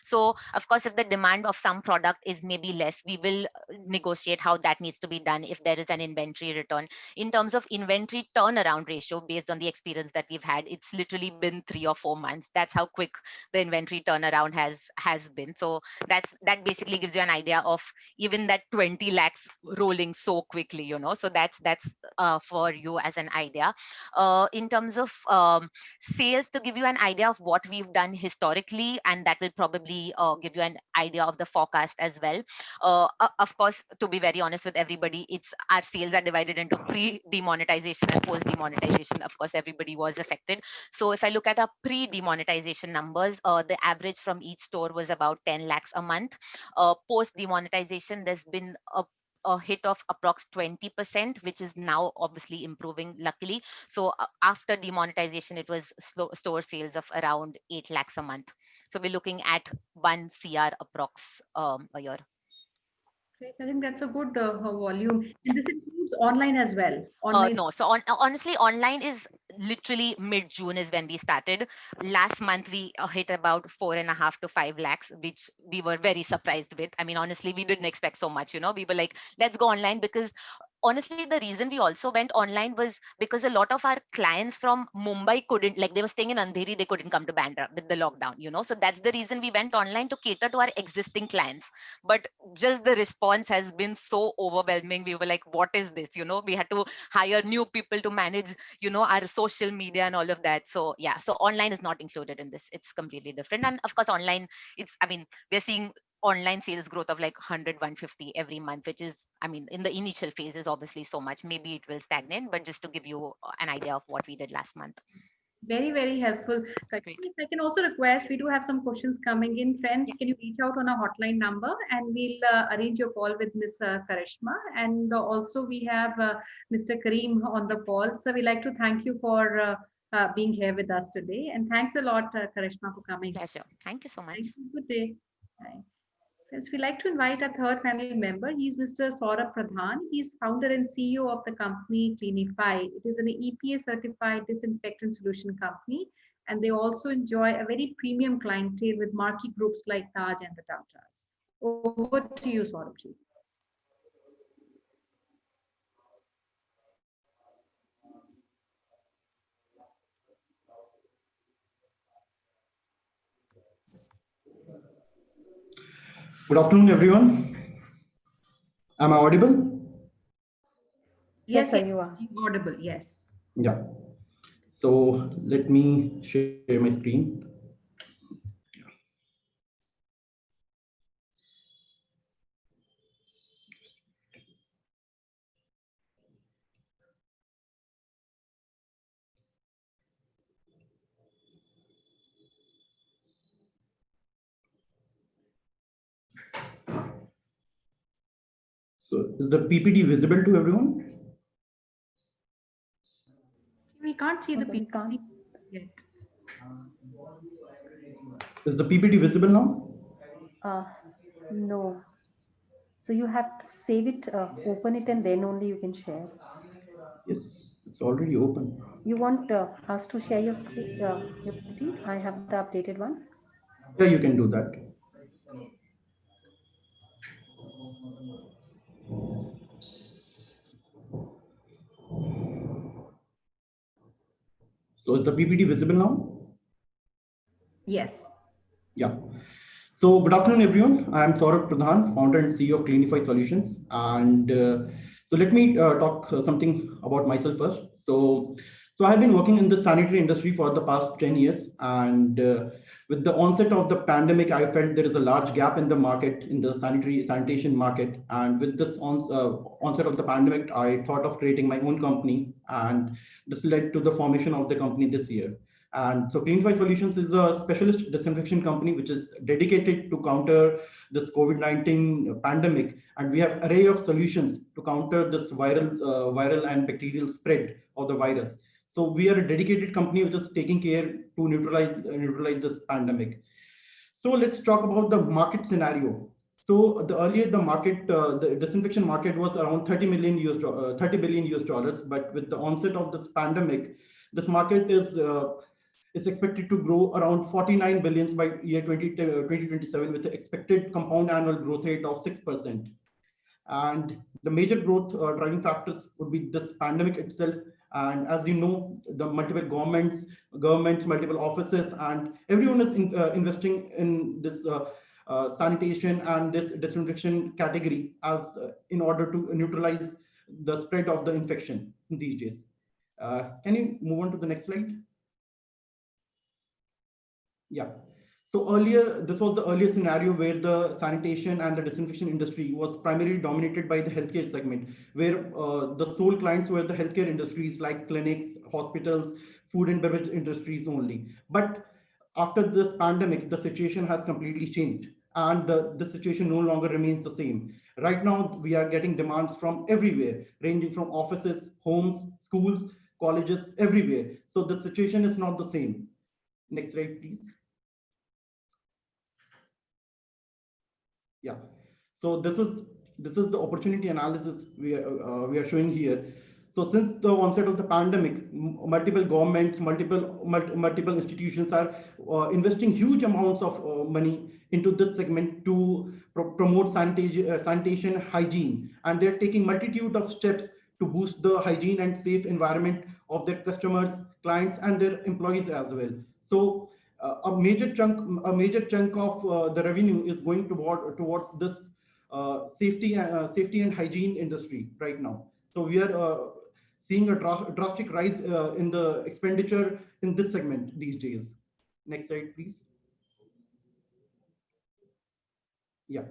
Speaker 7: So of course, if the demand of some product is maybe less, we will negotiate how that needs to be done if there is an inventory return. In terms of inventory turnaround ratio, based on the experience that we've had, it's literally been 3 or 4 months. That's how quick the inventory turnaround has been. So that basically gives you an idea of even that 20 lakhs rolling so quickly. So that's for you as an idea. In terms of sales, to give you an idea of what we've done historically, and that will probably give you an idea of the forecast as well. Of course, to be very honest with everybody, it's our sales are divided into pre-demonetization and post-demonetization. Of course, everybody was affected. So if I look at our pre-demonetization numbers, the average from each store was about 10 lakhs a month. Post-demonetization, there's been a hit of approx 20%, which is now obviously improving, luckily. So after demonetization, it was store sales of around 8 lakhs a month. So we're looking at 1 CR approx a year.
Speaker 4: Great. I think that's a good volume. And this includes online as well. Online.
Speaker 7: No, so honestly, online is literally mid-June is when we started. Last month, we hit about 4.5 to 5 lakhs, which we were very surprised with. I mean, honestly, we didn't expect so much. We were like, let's go online, because honestly, the reason we also went online was because a lot of our clients from Mumbai couldn't, like they were staying in Andheri, they couldn't come to Bandra with the lockdown, So that's the reason we went online, to cater to our existing clients. But just the response has been so overwhelming. We were like, what is this? We had to hire new people to manage, our social media and all of that. So yeah, so online is not included in this. It's completely different. And of course, online, we're seeing online sales growth of like 100, 150 every month, which is, in the initial phases, obviously so much. Maybe it will stagnate, but just to give you an idea of what we did last month.
Speaker 4: Very, very helpful.
Speaker 7: Great.
Speaker 4: If I can also request, we do have some questions coming in. Friends, can you reach out on our hotline number, and we'll arrange your call with Ms. Karishma. And also we have Mr. Kareem on the call. So we'd like to thank you for being here with us today. And thanks a lot, Karishma, for coming.
Speaker 7: Pleasure. Thank you so much.
Speaker 4: Thank you. Good day. Bye. Friends, we like to invite our third panel member. He's Mr. Saurabh Pradhan. He's founder and CEO of the company Cleanify. It is an EPA certified disinfectant solution company, and they also enjoy a very premium clientele with marquee groups like Taj and the Tatas. Over to you, Saurabh ji.
Speaker 10: Good afternoon, everyone. Am I audible?
Speaker 2: Yes, sir,
Speaker 4: yes,
Speaker 2: you are.
Speaker 4: audible. Yes.
Speaker 10: Yeah. So let me share my screen. So is the PPT visible to everyone?
Speaker 4: We can't see the
Speaker 2: We can't.
Speaker 4: PPT yet.
Speaker 10: Is the PPT visible now?
Speaker 2: No. So you have to save it, open it, and then only you can share.
Speaker 10: Yes, it's already open.
Speaker 2: You want us to share your screen, your PPT? I have the updated one.
Speaker 10: Yeah, you can do that. So is the PPT visible now?
Speaker 4: Yes.
Speaker 10: Yeah. So good afternoon, everyone. I am Saurabh Pradhan, founder and CEO of Cleanify Solutions. And so let me talk something about myself first. So I have been working in the sanitary industry for the past 10 years. And with the onset of the pandemic, I felt there is a large gap in the market, in the sanitation market. And with this onset of the pandemic, I thought of creating my own company. And this led to the formation of the company this year. And so Cleanify Solutions is a specialist disinfection company which is dedicated to counter this COVID-19 pandemic. And we have an array of solutions to counter this viral and bacterial spread of the virus. So we are a dedicated company which is taking care to neutralize this pandemic. So let's talk about the market scenario. So earlier the market, the disinfection market was around 30 billion US dollars, but with the onset of this pandemic, this market is expected to grow around 49 billions by year 2027 with an expected compound annual growth rate of 6%. And the major growth driving factors would be this pandemic itself. And as you know, the multiple governments, multiple offices, and everyone is investing in this sanitation and this disinfection category as in order to neutralize the spread of the infection in these days. Can you move on to the next slide? Yeah. So earlier, this was the earlier scenario where the sanitation and the disinfection industry was primarily dominated by the healthcare segment, where the sole clients were the healthcare industries like clinics, hospitals, food and beverage industries only. But after this pandemic, the situation has completely changed and the situation no longer remains the same. Right now, we are getting demands from everywhere, ranging from offices, homes, schools, colleges, everywhere. So the situation is not the same. Next slide, please. Yeah, so this is the opportunity analysis we are showing here. So since the onset of the pandemic, multiple governments, multiple institutions are investing huge amounts of money into this segment to promote sanitation hygiene, and they're taking multitude of steps to boost the hygiene and safe environment of their customers, clients, and their employees as well. So a major chunk of the revenue is going towards this safety and hygiene industry right now. So we are seeing a drastic rise in the expenditure in this segment these days. Next slide, please. Yeah.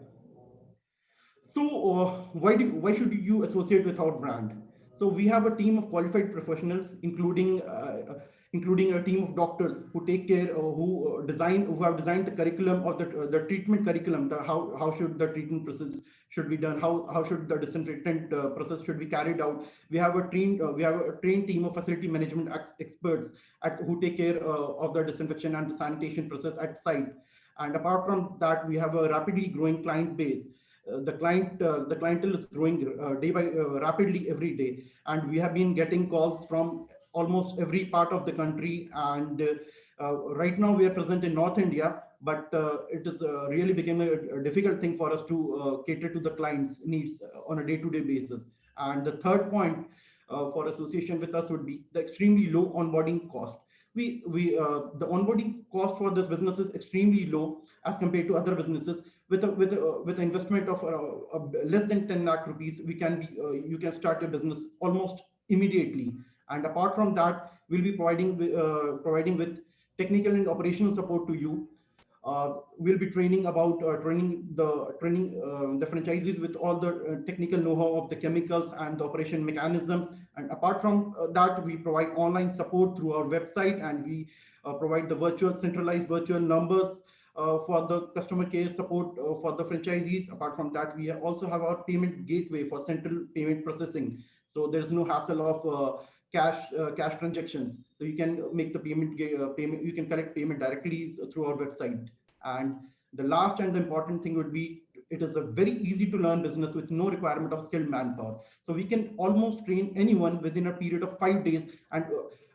Speaker 10: So why should you associate with our brand? So we have a team of qualified professionals, including a team of doctors who take care, who have designed the curriculum or the treatment curriculum. How should the treatment process should be done, how should the disinfectant process should be carried out. We have a trained team of facility management experts who take care of the disinfection and the sanitation process at site. And apart from that, we have a rapidly growing client base. The clientele is growing rapidly every day, and we have been getting calls from almost every part of the country. And right now we are present in North India, but it is really became a difficult thing for us to cater to the clients' needs on a day-to-day basis. And the third point for association with us would be the extremely low onboarding cost. The onboarding cost for this business is extremely low as compared to other businesses. With an investment of less than 10 lakh rupees, you can start a business almost immediately. And apart from that, we'll be providing with technical and operational support to you. We'll be training the franchisees with all the technical know-how of the chemicals and the operation mechanisms. And apart from that, we provide online support through our website, and we provide the centralized virtual numbers for the customer care support for the franchisees. Apart from that, we also have our payment gateway for central payment processing. So there's no hassle of cash transactions. So you can make the payment, you can collect payment directly through our website. And the last and the important thing would be, it is a very easy to learn business with no requirement of skilled manpower. So we can almost train anyone within a period of 5 days, and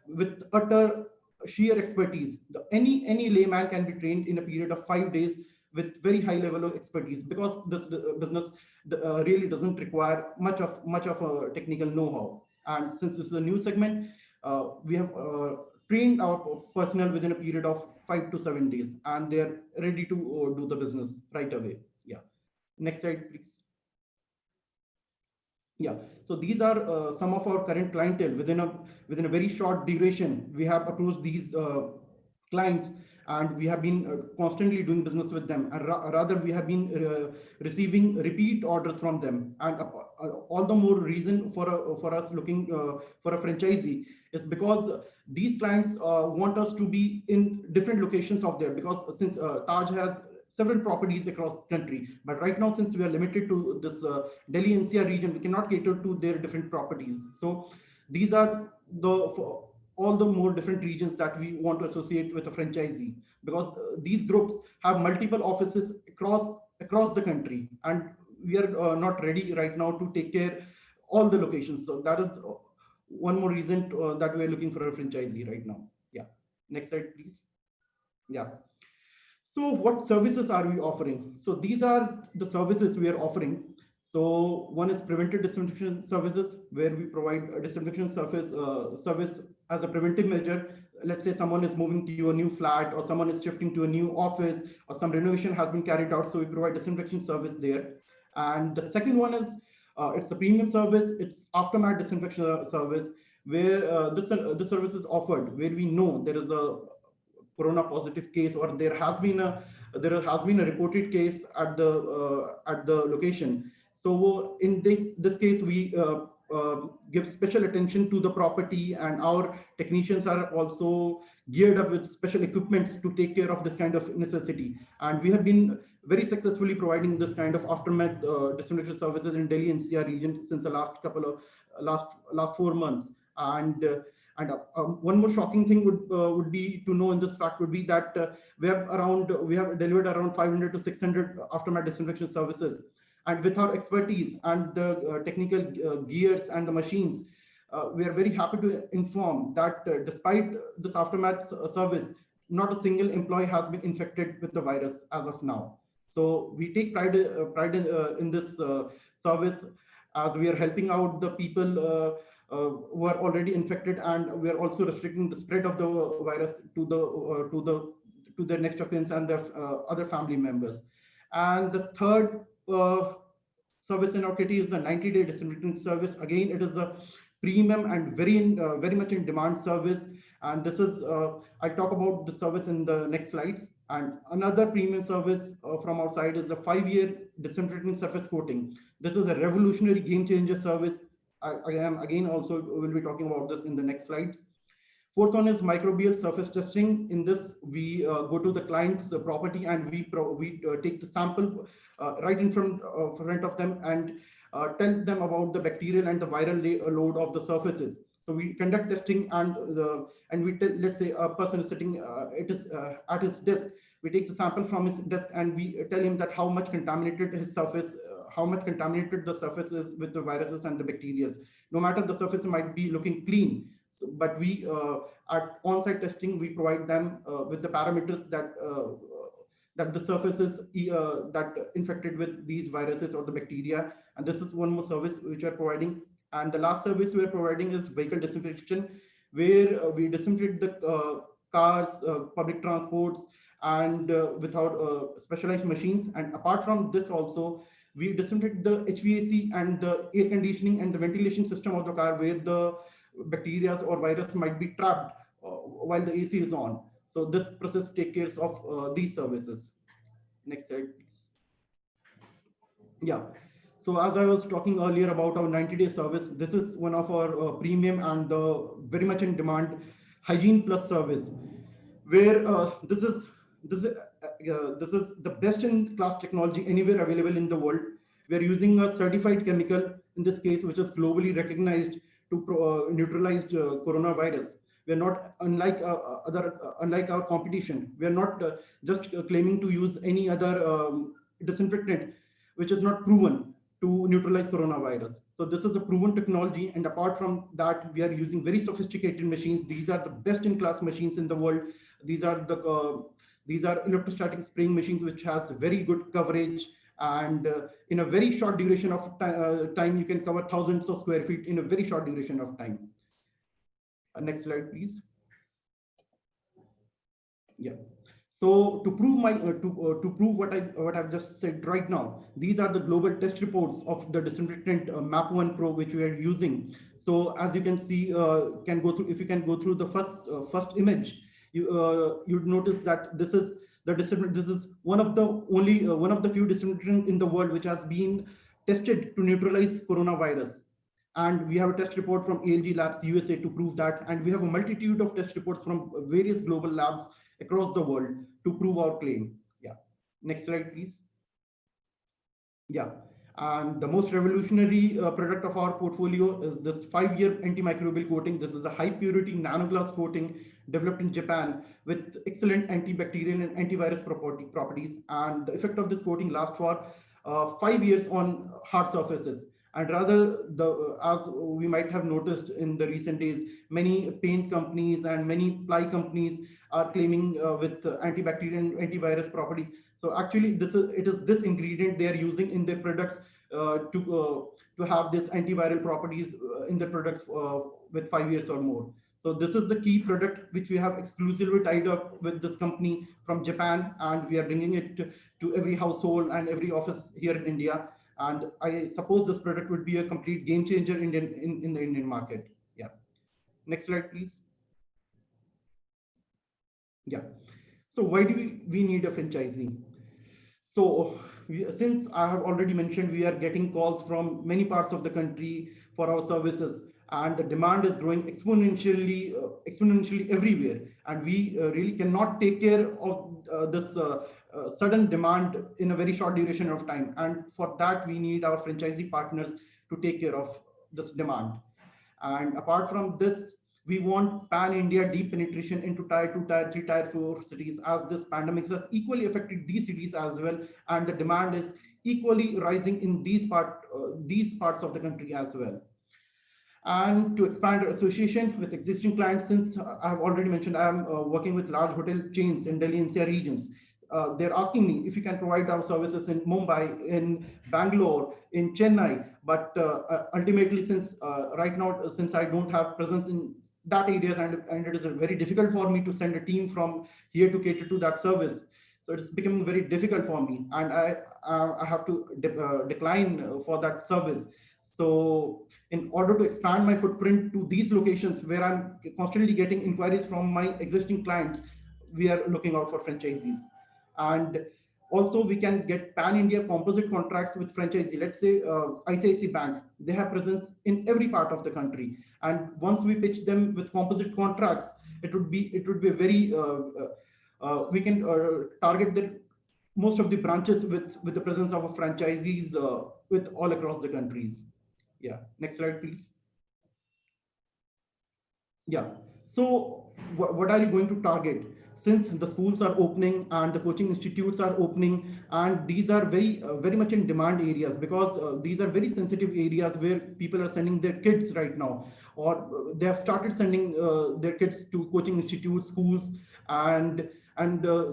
Speaker 10: with utter sheer expertise. Any layman can be trained in a period of 5 days with very high level of expertise, because this business really doesn't require much of a technical know-how. And since this is a new segment, we have trained our personnel within a period of 5 to 7 days, and they're ready to do the business right away. Yeah. Next slide, please. Yeah. So these are some of our current clientele. Within a very short duration, we have approached these clients, and we have been constantly doing business with them. And rather, we have been receiving repeat orders from them. And all the more reason for us looking for a franchisee is because these clients want us to be in different locations of there, because since Taj has several properties across the country, but right now, since we are limited to this Delhi NCR region, we cannot cater to their different properties. So these are all the more different regions that we want to associate with a franchisee, because these groups have multiple offices across the country, and we are not ready right now to take care all the locations. So that is one more reason that we are looking for a franchisee right now. Yeah. Next slide, please. Yeah. So what services are we offering? So these are the services we are offering. So one is preventive disinfection services, where we provide a disinfection service as a preventive measure. Let's say someone is moving to a new flat, or someone is shifting to a new office, or some renovation has been carried out. So we provide disinfection service there. And the second one is it's a premium service. It's aftermath disinfection service, where this service is offered where we know there is a corona positive case, or there has been a reported case at the location. So in this case, we give special attention to the property, and our technicians are also geared up with special equipment to take care of this kind of necessity. And we have been very successfully providing this kind of aftermath disinfection services in Delhi NCR region since the last 4 months. And one more shocking thing would be to know in this fact would be that we have delivered around 500 to 600 aftermath disinfection services. And with our expertise and the technical gears and the machines, we are very happy to inform that despite this aftermath service, not a single employee has been infected with the virus as of now. So we take pride in this service, as we are helping out the people who are already infected, and we are also restricting the spread of the virus to their next of kin and their other family members. And the third service in our kitty is the 90-day disinfecting service. Again, it is a premium and very much in demand service. And this is I'll talk about the service in the next slides. And another premium service from our side is the 5-year disinfecting surface coating. This is a revolutionary game changer service. I am again also will be talking about this in the next slides. Fourth one is microbial surface testing. In this, we go to the client's property and we take the sample right in front of them and tell them about the bacterial and the viral load of the surfaces. So we conduct testing and we tell, let's say a person is sitting at his desk. We take the sample from his desk and we tell him that how much contaminated his surface, how much contaminated the surface is with the viruses and the bacteria. No matter the surface might be looking clean, but we at on-site testing we provide them with the parameters that the surfaces that infected with these viruses or the bacteria. And this is one more service which we are providing. And the last service we are providing is vehicle disinfection, where we disinfect the cars, public transports, and without specialized machines. And apart from this also, we disinfect the HVAC and the air conditioning and the ventilation system of the car, where the bacteria or virus might be trapped while the AC is on. So this process takes care of these services. Next slide, please. Yeah. So as I was talking earlier about our 90-day service, this is one of our premium and very much in demand hygiene plus service, where this is the best in class technology anywhere available in the world. We are using a certified chemical in this case, which is globally recognized to neutralize coronavirus. We are not unlike unlike our competition. We are not just claiming to use any other disinfectant, which is not proven to neutralize coronavirus. So this is a proven technology. And apart from that, we are using very sophisticated machines. These are the best in class machines in the world. These are electrostatic spraying machines, which has very good coverage. And in a very short duration of time, you can cover thousands of square feet in a very short duration of time. Next slide, please. Yeah. So to prove what I've just said right now, these are the global test reports of the disinfectant MAP 1 Pro, which we are using. So as you can see, if you can go through the first image, you'd notice that this is one of the few disinfectants in the world which has been tested to neutralize coronavirus. And we have a test report from ALG Labs USA to prove that. And we have a multitude of test reports from various global labs across the world to prove our claim. Yeah. Next slide, please. Yeah. And the most revolutionary product of our portfolio is this 5-year antimicrobial coating. This is a high purity nanoglass coating developed in Japan with excellent antibacterial and antivirus properties. And the effect of this coating lasts for 5 years on hard surfaces. And rather, as we might have noticed in the recent days, many paint companies and many ply companies are claiming with antibacterial and antivirus properties. So actually, it is this ingredient they are using in their products to have this antiviral properties in the products with 5 years or more. So this is the key product which we have exclusively tied up with this company from Japan, and we are bringing it to every household and every office here in India. And I suppose this product would be a complete game changer in the Indian market. Yeah. Next slide, please. Yeah. So why do we need a franchisee? So since I have already mentioned, we are getting calls from many parts of the country for our services, and the demand is growing exponentially everywhere. And we really cannot take care of this sudden demand in a very short duration of time. And for that, we need our franchisee partners to take care of this demand. And apart from this, we want pan-India deep penetration into tier 2, tier 3, tier 4 cities, as this pandemic has equally affected these cities as well. And the demand is equally rising in these parts of the country as well. And to expand our association with existing clients, since I have already mentioned, I am working with large hotel chains in Delhi NCR regions. They're asking me if you can provide our services in Mumbai, in Bangalore, in Chennai. But ultimately, since right now, since I don't have presence in that areas, and it is very difficult for me to send a team from here to cater to that service. So it's becoming very difficult for me, and I have to decline for that service. So in order to expand my footprint to these locations where I'm constantly getting inquiries from my existing clients, we are looking out for franchisees. And also we can get pan-India composite contracts with franchisee. Let's say ICICI Bank, they have presence in every part of the country. And once we pitch them with composite contracts, it would be a very we can target the most of the branches with the presence of franchisees with all across the countries. Yeah, next slide, please. Yeah. So what are you going to target? Since the schools are opening and the coaching institutes are opening, and these are very much in demand areas, because these are very sensitive areas where people are sending their kids right now, or they have started sending their kids to coaching institutes, schools, and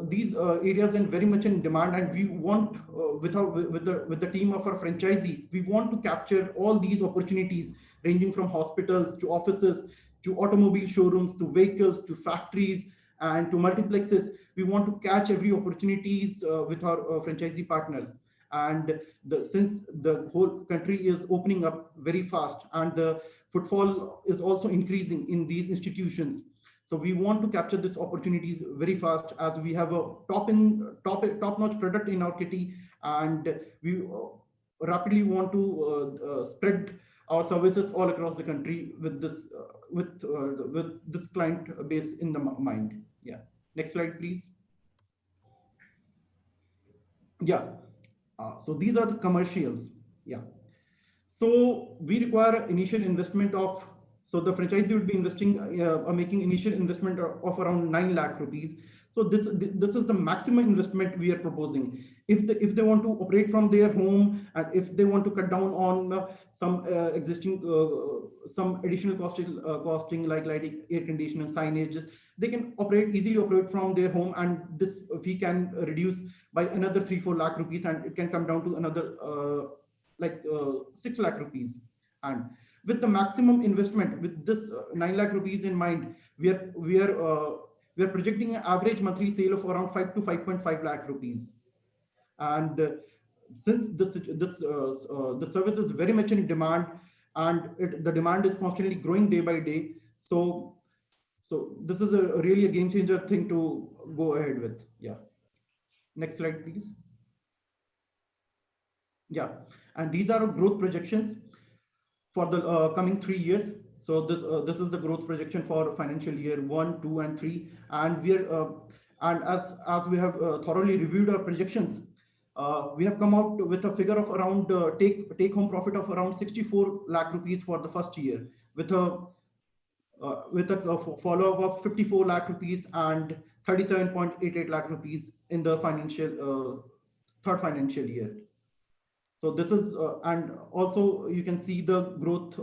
Speaker 10: these areas are very much in demand. And we want with the team of our franchisee, we want to capture all these opportunities, ranging from hospitals to offices to automobile showrooms to vehicles to factories and to multiplexes. We want to catch every opportunities with our franchisee partners. And since the whole country is opening up very fast and the footfall is also increasing in these institutions, so we want to capture these opportunities very fast, as we have a top-notch product in our kitty, and we rapidly want to spread our services all across the country with this client base in the mind. Yeah. Next slide, please. Yeah. So these are the commercials. Yeah. So we require initial investment of, so the franchisee would be investing, making initial investment of around 9 lakh rupees. So this is the maximum investment we are proposing. If they want to operate from their home, and if they want to cut down on some existing some additional costing like lighting, air conditioning, signage, they can easily operate from their home, and this fee can reduce by another 3-4 lakh rupees, and it can come down to another 6 lakh rupees. And with the maximum investment, with this 9 lakh rupees in mind, we are projecting an average monthly sale of around 5 to 5.5 lakh rupees. And since the service is very much in demand, and the demand is constantly growing day by day, so this is really a game changer thing to go ahead with. Yeah. Next slide, please. Yeah, and these are growth projections for the coming 3 years. So this is the growth projection for financial year 1, 2, and 3, and we are and as we have thoroughly reviewed our projections, we have come out with a figure of around take home profit of around 64 lakh rupees for the first year, with a follow-up of 54 lakh rupees and 37.88 lakh rupees in the third financial year. So this is, and also you can see the growth,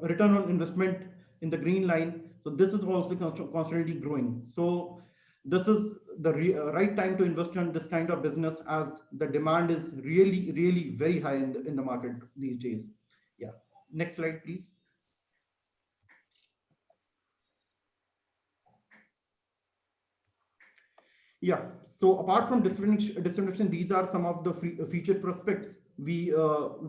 Speaker 10: return on investment in the green line. So this is also constantly growing. So this is the right time to invest in this kind of business, as the demand is really, really very high in the market these days. Yeah. Next slide, please. Yeah. So apart from distribution, these are some of the featured prospects we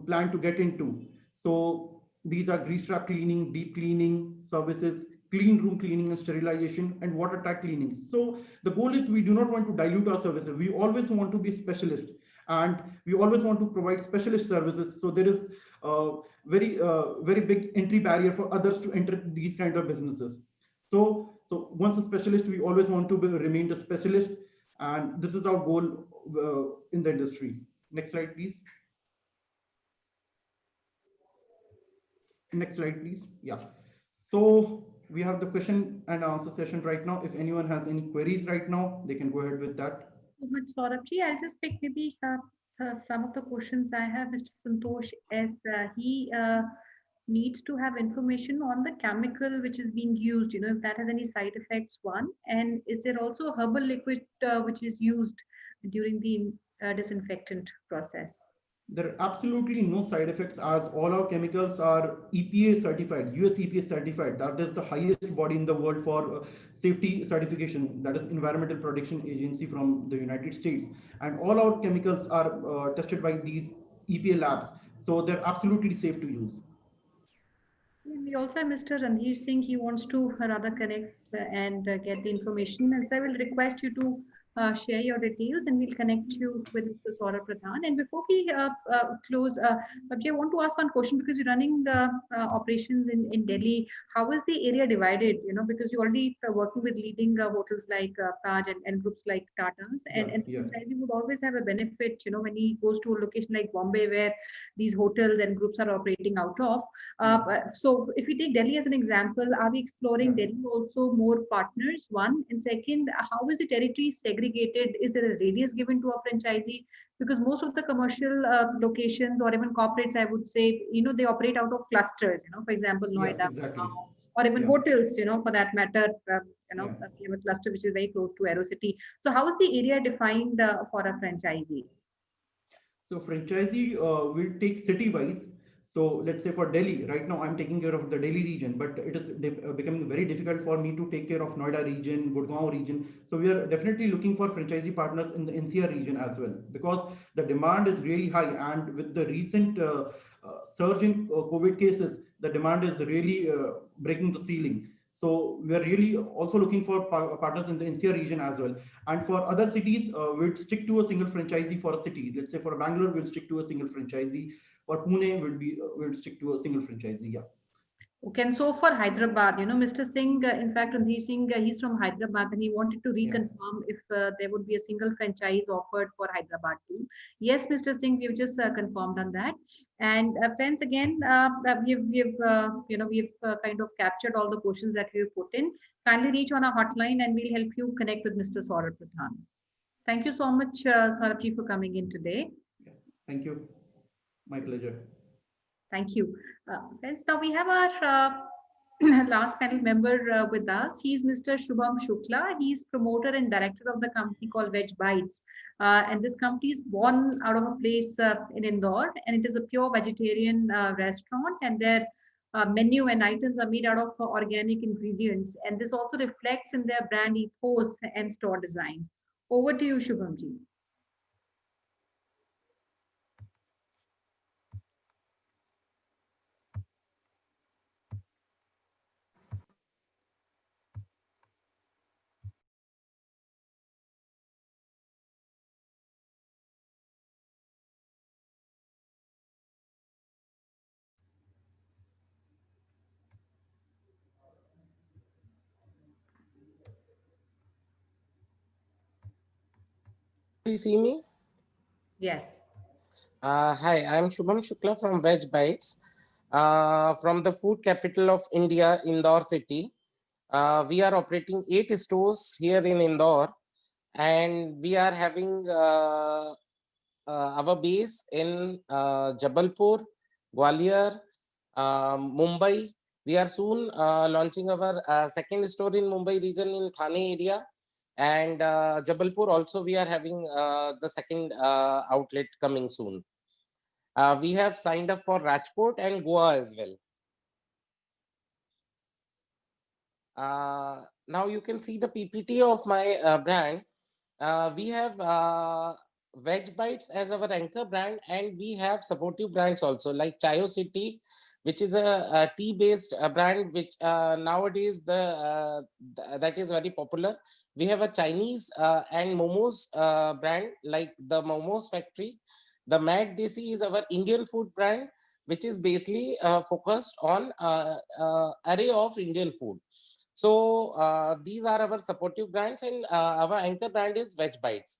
Speaker 10: plan to get into. So these are grease trap cleaning, deep cleaning services, clean room cleaning and sterilization, and water tank cleaning. So the goal is, we do not want to dilute our services. We always want to be a specialist, and we always want to provide specialist services. So there is a very big entry barrier for others to enter these kind of businesses. So once a specialist, we always want to remain a specialist, and this is our goal in the industry. Next slide, please. Next slide, please. Yeah. So we have the question and answer session right now. If anyone has any queries right now, they can go ahead with that.
Speaker 4: So much, Saurabh. I'll just pick maybe some of the questions I have. Mr. Santosh, as he needs to have information on the chemical which is being used, if that has any side effects, one, and is there also a herbal liquid which is used during the disinfectant process?
Speaker 10: There are absolutely no side effects, as all our chemicals are EPA certified, US EPA certified. That is the highest body in the world for safety certification, that is Environmental Protection Agency from the United States. And all our chemicals are tested by these EPA labs. So they're absolutely safe to use.
Speaker 4: We also have Mr. Ranveer Singh. He wants to rather connect and get the information. And so I will request you to share your details and we'll connect you with Mr. Saurabh Pradhan. And before we close, Babji, I want to ask one question because you're running operations in Delhi. How is the area divided? You know, because you're already working with leading hotels like Taj and groups like Tata's, and
Speaker 10: Yeah.
Speaker 4: franchisee would always have a benefit, you know, when he goes to a location like Bombay where these hotels and groups are operating out of. So if we take Delhi as an example, are we exploring
Speaker 10: Yeah.
Speaker 4: Delhi also more partners? One, and second, how is the territory segregated? Is there a radius given to a franchisee? Because most of the commercial locations or even corporates, I would say, you know, they operate out of clusters. You know, for example,
Speaker 10: Yeah,
Speaker 4: Noida,
Speaker 10: exactly.
Speaker 4: or even
Speaker 10: Yeah.
Speaker 4: hotels. You know, for that matter,
Speaker 10: Yeah.
Speaker 4: we have a cluster which is very close to Aerocity. So how is the area defined for a franchisee?
Speaker 10: So franchisee will take city wise. So let's say for Delhi, right now I'm taking care of the Delhi region, but it is becoming very difficult for me to take care of Noida region, Gurgaon region. So we are definitely looking for franchisee partners in the NCR region as well, because the demand is really high. And with the recent surge in COVID cases, the demand is really breaking the ceiling. So we are really also looking for partners in the NCR region as well. And for other cities, we'll stick to a single franchisee for a city. Let's say for Bangalore, we'll stick to a single franchisee. For Pune, we'll stick to a single franchisee. Yeah.
Speaker 4: Okay, and so for Hyderabad, you know, Mr. Singh, in fact, Ranveer Singh, he's from Hyderabad and he wanted to
Speaker 10: Yeah.
Speaker 4: reconfirm if there would be a single franchise offered for Hyderabad too. Yes, Mr. Singh, we've just confirmed on that. And friends, again, we've kind of captured all the questions that we've put in. Kindly reach on our hotline and we'll help you connect with Mr. Saurabh Pradhan. Thank you so much, Saurabh, for coming in today.
Speaker 10: Yeah. Thank you. My pleasure.
Speaker 4: Thank you. Friends, now we have our last panel member with us. He's Mr. Shubham Shukla. He's promoter and director of the company called Veg Bites. And this company is born out of a place in Indore, and it is a pure vegetarian restaurant. And their menu and items are made out of organic ingredients. And this also reflects in their brand ethos and store design. Over to you, Shubhamji.
Speaker 11: You see me?
Speaker 4: Yes.
Speaker 11: Hi, I'm Shubham Shukla from Veg Bites, from the food capital of India, Indore city. We are operating 8 stores here in Indore, and we are having our base in Jabalpur, Gwalior, Mumbai. We are soon launching our second store in Mumbai region in Thane area. And Jabalpur also we are having the second outlet coming soon. We have signed up for Rajkot and Goa as well. Now you can see the PPT of my brand. We have Veg Bites as our anchor brand, and we have supportive brands also like Chayo City, which is a tea-based brand, which nowadays that is very popular. We have a Chinese and momos brand like the Momos Factory. The Mad Desi is our Indian food brand, which is basically focused on array of Indian food. So these are our supportive brands, and our anchor brand is Veg Bites.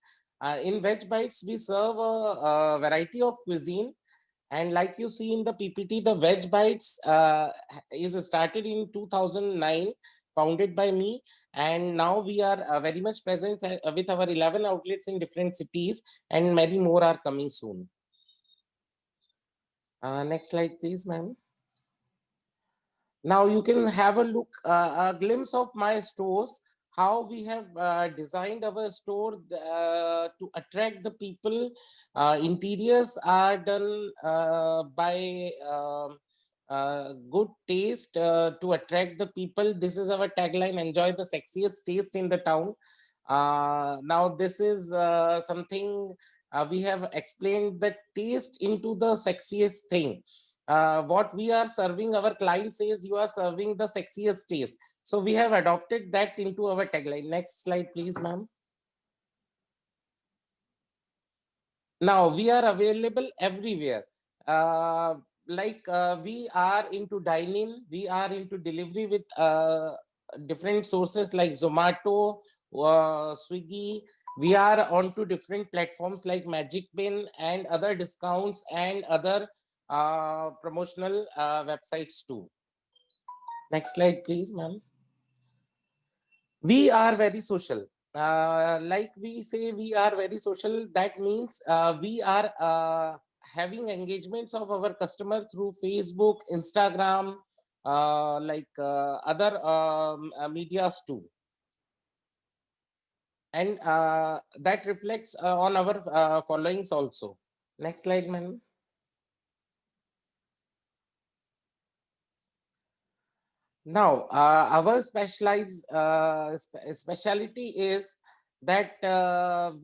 Speaker 11: In Veg Bites, we serve a variety of cuisine. And like you see in the PPT, the Veg Bites is started in 2009, founded by me. And now we are very much present with our 11 outlets in different cities, and many more are coming soon. Next slide, please, ma'am. Now you can have a look, a glimpse of my stores, how we have designed our store to attract the people. Interiors are done by good taste to attract the people. This is our tagline: enjoy the sexiest taste in the town. Now this is something we have explained, the taste into the sexiest thing. What we are serving, our client says you are serving the sexiest taste. So we have adopted that into our tagline. Next slide, please, ma'am. Now we are available everywhere. We are into dining, we are into delivery with different sources like Zomato, Swiggy. We are onto different platforms like Magic Bin and other discounts and other promotional websites too. Next slide, please, ma'am. We are very social. Like we say, we are very social. That means we are having engagements of our customer through Facebook, Instagram, other medias too. And that reflects on our followings also. Next slide, ma'am. Now, our specialty is that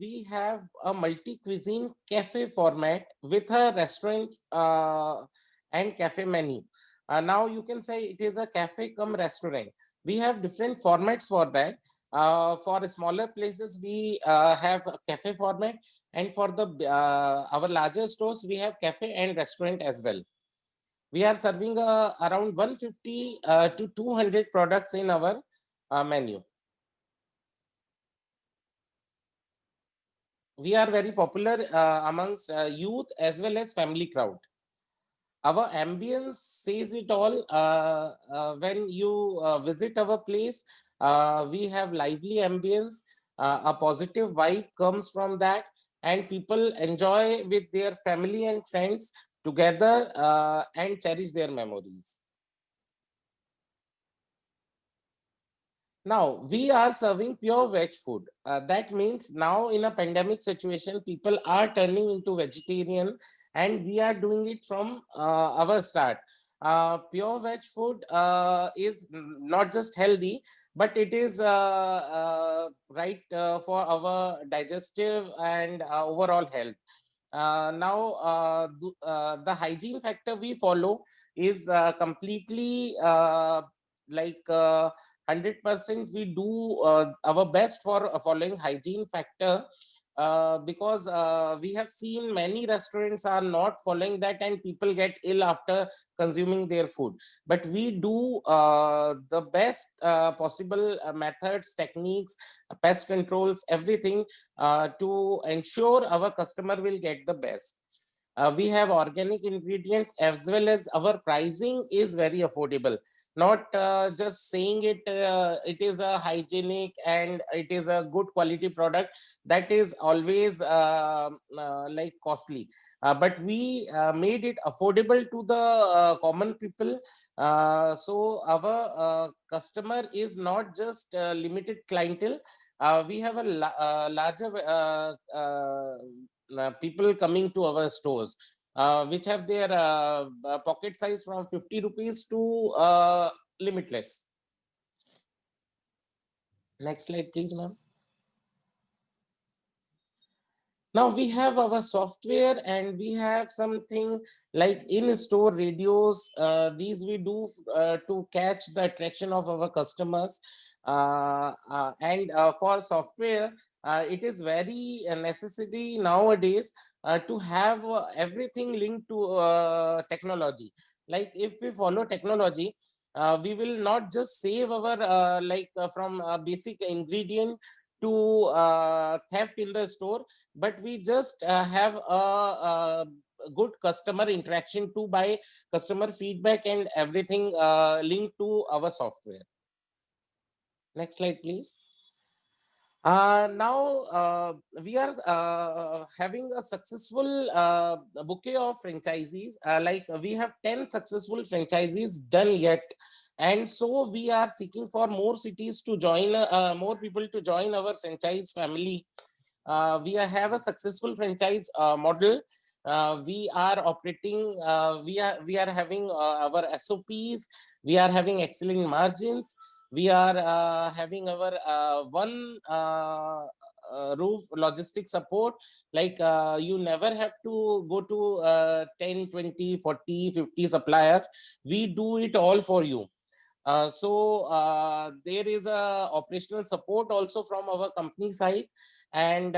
Speaker 11: we have a multi-cuisine cafe format with a restaurant and cafe menu. Now you can say it is a cafe come restaurant. We have different formats for that. For smaller places, we have a cafe format, and for the our larger stores, we have cafe and restaurant as well. We are serving around 150 to 200 products in our menu. We are very popular amongst youth as well as family crowd. Our ambience says it all. When you visit our place, we have lively ambience. A positive vibe comes from that, and people enjoy with their family and friends together and cherish their memories. Now, we are serving pure veg food. That means now in a pandemic situation, people are turning into vegetarian, and we are doing it from our start. Pure veg food is not just healthy, but it is right for our digestive and overall health. The hygiene factor we follow is completely 100%. We do our best for following hygiene factor because we have seen many restaurants are not following that, and people get ill after consuming their food. But we do the best possible methods, techniques, pest controls, everything to ensure our customer will get the best. We have organic ingredients, as well as our pricing is very affordable. Not just saying it, it is a hygienic and it is a good quality product. That is always costly. But we made it affordable to the common people. So our customer is not just limited clientele. We have a larger people coming to our stores, which have their pocket size from 50 rupees to limitless. Next slide, please, ma'am. Now we have our software, and we have something like in-store radios. These we do to catch the attraction of our customers. And for software, it is very necessary nowadays to have everything linked to technology. Like if we follow technology, we will not just save our from a basic ingredient to theft in the store, but we just have a good customer interaction too, by customer feedback and everything linked to our software. Next slide, please. Now we are having a successful bouquet of franchisees. We have 10 successful franchisees done yet. And so we are seeking for more cities to join, more people to join our franchise family. We have a successful franchise model. We are operating, we are having our SOPs. We are having excellent margins. We are having our one roof logistics support. You never have to go to 10, 20, 40, 50 suppliers. We do it all for you. So there is a operational support also from our company side, and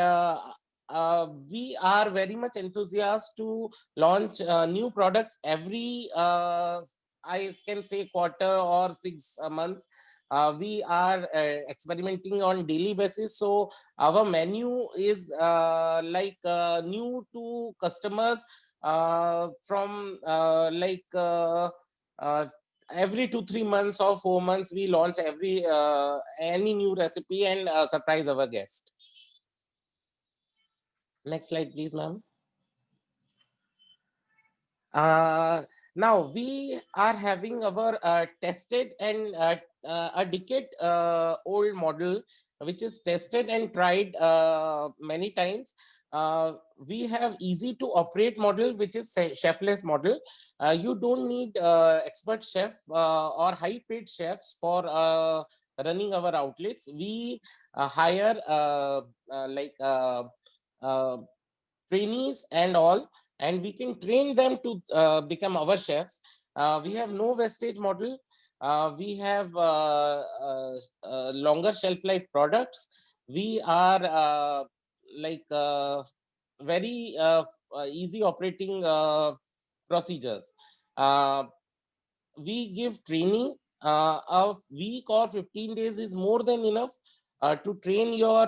Speaker 11: we are very much enthusiastic to launch new products every, I can say, quarter or 6 months. We are experimenting on daily basis. So our menu is new to customers from every 2-3 months or 4 months. We launch every any new recipe and surprise our guest. Next slide, please, ma'am. Now we are having our tested and a decade old model, which is tested and tried many times. We have easy to operate model, which is chefless model. You don't need expert chef or high paid chefs for running our outlets. We hire trainees and all, and we can train them to become our chefs. We have no wastage model. We have longer shelf life products. We are very easy operating procedures. We give training. A week or 15 days is more than enough to train your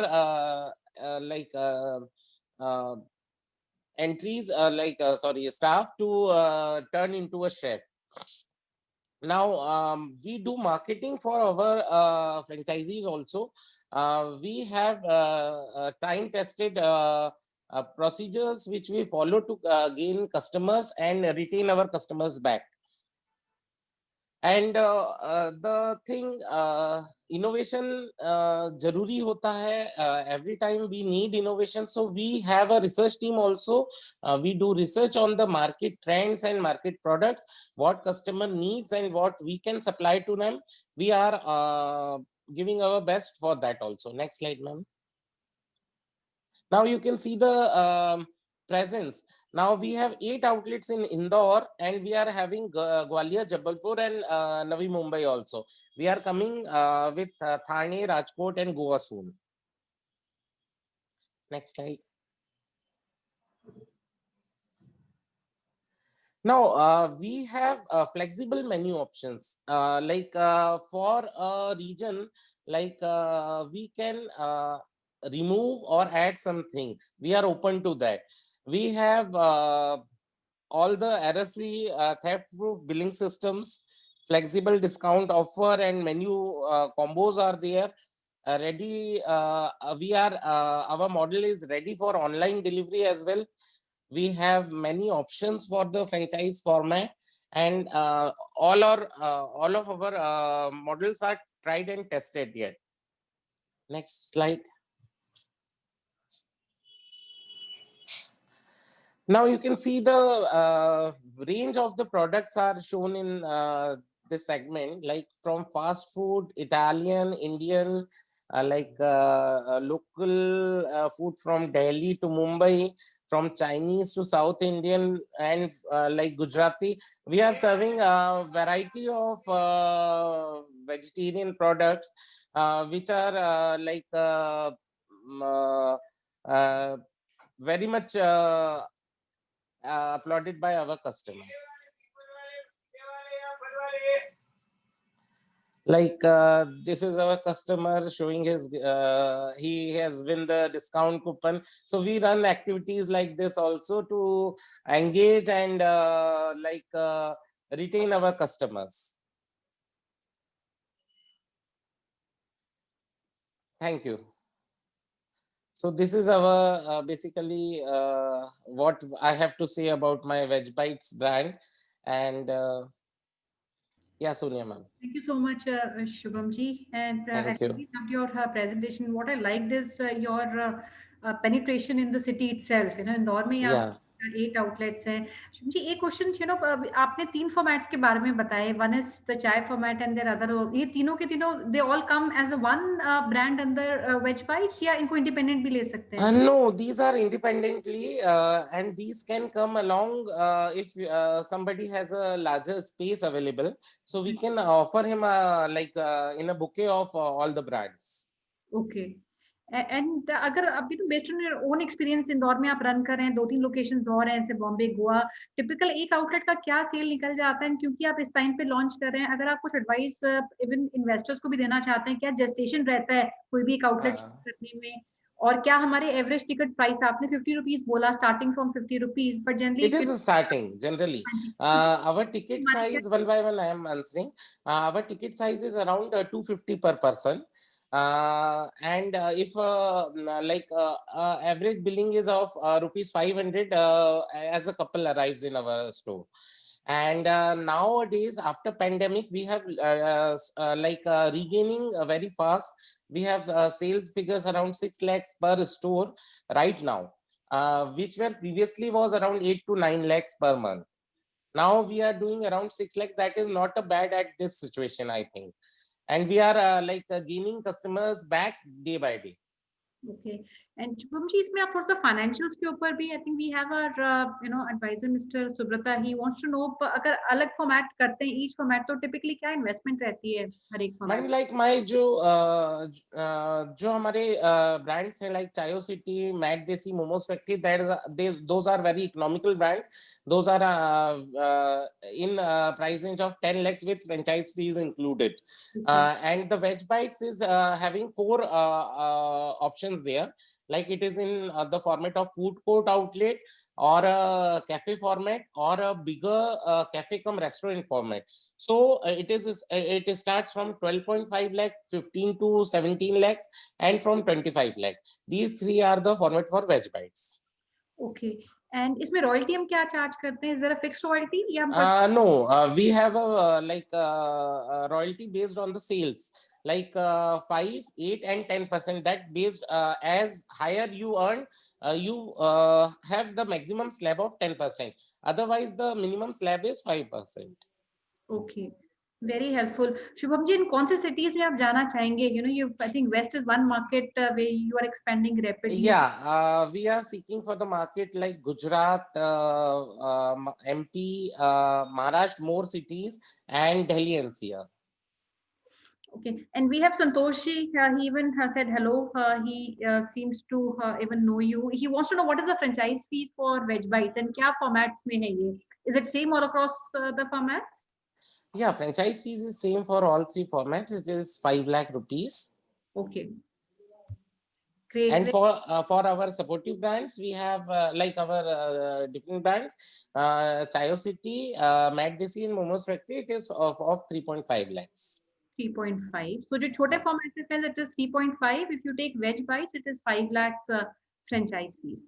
Speaker 11: entries staff to turn into a chef. Now we do marketing for our franchisees also. We have time tested procedures which we follow to gain customers and retain our customers back. And the thing, innovation jaruri hota hai. Every time we need innovation, so we have a research team also. We do research on the market trends and market products, what customer needs and what we can supply to them. We are giving our best for that also. Next slide, ma'am. Now you can see the presence. Now we have 8 outlets in Indore, and we are having Gwalior, Jabalpur, and Navi Mumbai also. We are coming with Thane, Rajkot, and Goa soon. Next slide. Now we have flexible menu options. For a region, we can remove or add something. We are open to that. We have all the error-free, theft-proof billing systems, flexible discount offer, and menu combos are there. Our model is ready for online delivery as well. We have many options for the franchise format, and all of our models are tried and tested yet. Next slide. Now you can see the range of the products are shown in this segment, like from fast food, Italian, Indian, local food from Delhi to Mumbai, from Chinese to South Indian, and like Gujarati. We are serving a variety of vegetarian products, which are very much applauded by our customers. This is our customer showing his he has win the discount coupon. So we run activities like this also to engage and retain our customers. Thank you. So this is our basically what I have to say about my Veg Bites brand. And yeah, Sonia ma'am.
Speaker 4: Thank you so much, Shubhamji. And I
Speaker 11: Thank you.
Speaker 4: really loved your presentation. What I liked is your penetration in the city itself. You know, Indore में
Speaker 11: Yeah.
Speaker 4: 8 outlets हैं. Shubhamji, एक question, you know, आपने 3 formats के बारे में बताए. One is the chai format and their other. ये तीनों के तीनों they all come as a one brand under Veg Bites या इनको independent भी ले सकते हैं?
Speaker 11: No, these are independently, and these can come along if somebody has a larger space available. So we can offer him in a bouquet of all the brands.
Speaker 4: Okay. And अगर अभी तो based on your own experience Indore में आप run कर रहे हैं, 2-3 locations और हैं जैसे बॉम्बे, गोवा, टिपिकल एक आउटलेट का क्या सेल निकल जाता है? क्योंकि आप इस टाइम पे लॉन्च कर रहे हैं, अगर आप कुछ एडवाइस इवन इन्वेस्टर्स को भी देना चाहते हैं, क्या जेस्टेशन रहता है कोई भी एक आउटलेट करने में? और क्या हमारे एवरेज टिकट प्राइस, आपने 50 रुपीज बोला starting from 50 rupees, but generally
Speaker 11: It is starting generally. Our ticket size, one by one I am answering. Our ticket size is around 250 per person. And if average billing is of rupees 500 as a couple arrives in our store. And nowadays after pandemic we have regaining very fast. We have sales figures around 6 lakhs per store right now, which were previously was around 8 to 9 lakhs per month. Now we are doing around 6 lakhs. That is not a bad at this situation, I think. And we are gaining customers back day by day.
Speaker 4: Okay. And Shubham ji, इसमें आप थोड़ा सा financials के ऊपर भी, I think we have our advisor Mr. Subrata. He wants to know अगर अलग format करते हैं each format, तो typically क्या investment रहती है हर एक format?
Speaker 11: मैडम लाइक माय जो हमारे ब्रांड्स हैं लाइक चायो सिटी, मैट देसी, momos factory, those are very economical brands. Those are in price range of 10 lakhs with franchise fees included. And the Veg Bites is having 4 options there. Like it is in the format of food court outlet, or a cafe format, or a bigger cafe cum restaurant format. So it starts from 12.5 lakh, 15 to 17 lakhs, and from 25 lakhs. These 3 are the format for Veg Bites.
Speaker 4: Okay. And इसमें royalty हम क्या charge करते हैं? Is there a fixed royalty? या हम
Speaker 11: No, we have a royalty based on the sales, like 5, 8, and 10%. That based as higher you earn, you have the maximum slab of 10%. Otherwise, the minimum slab is 5%.
Speaker 4: Okay, very helpful. Shubham ji, in कौन से cities में आप जाना चाहेंगे? I think West is one market where you are expanding rapidly.
Speaker 11: Yeah, we are seeking for the market like Gujarat, MP, Maharashtra, more cities, and Delhi NCR.
Speaker 4: Okay, and we have Santoshi. He even said hello. He seems to even know you. He wants to know what is the franchise fees for Veg Bites and क्या formats में है ये? Is it same all across the formats?
Speaker 11: Yeah, franchise fees is same for all 3 formats. It is 5 lakh rupees.
Speaker 4: Okay. Great.
Speaker 11: And for our supportive brands, we have like our different brands, Chayo City, Mad Desi, and Momos Factory. It is of 3.5 lakhs.
Speaker 4: 3.5. So जो छोटे format में it is 3.5. If you take Veg Bites, it is 5 lakhs franchise fees.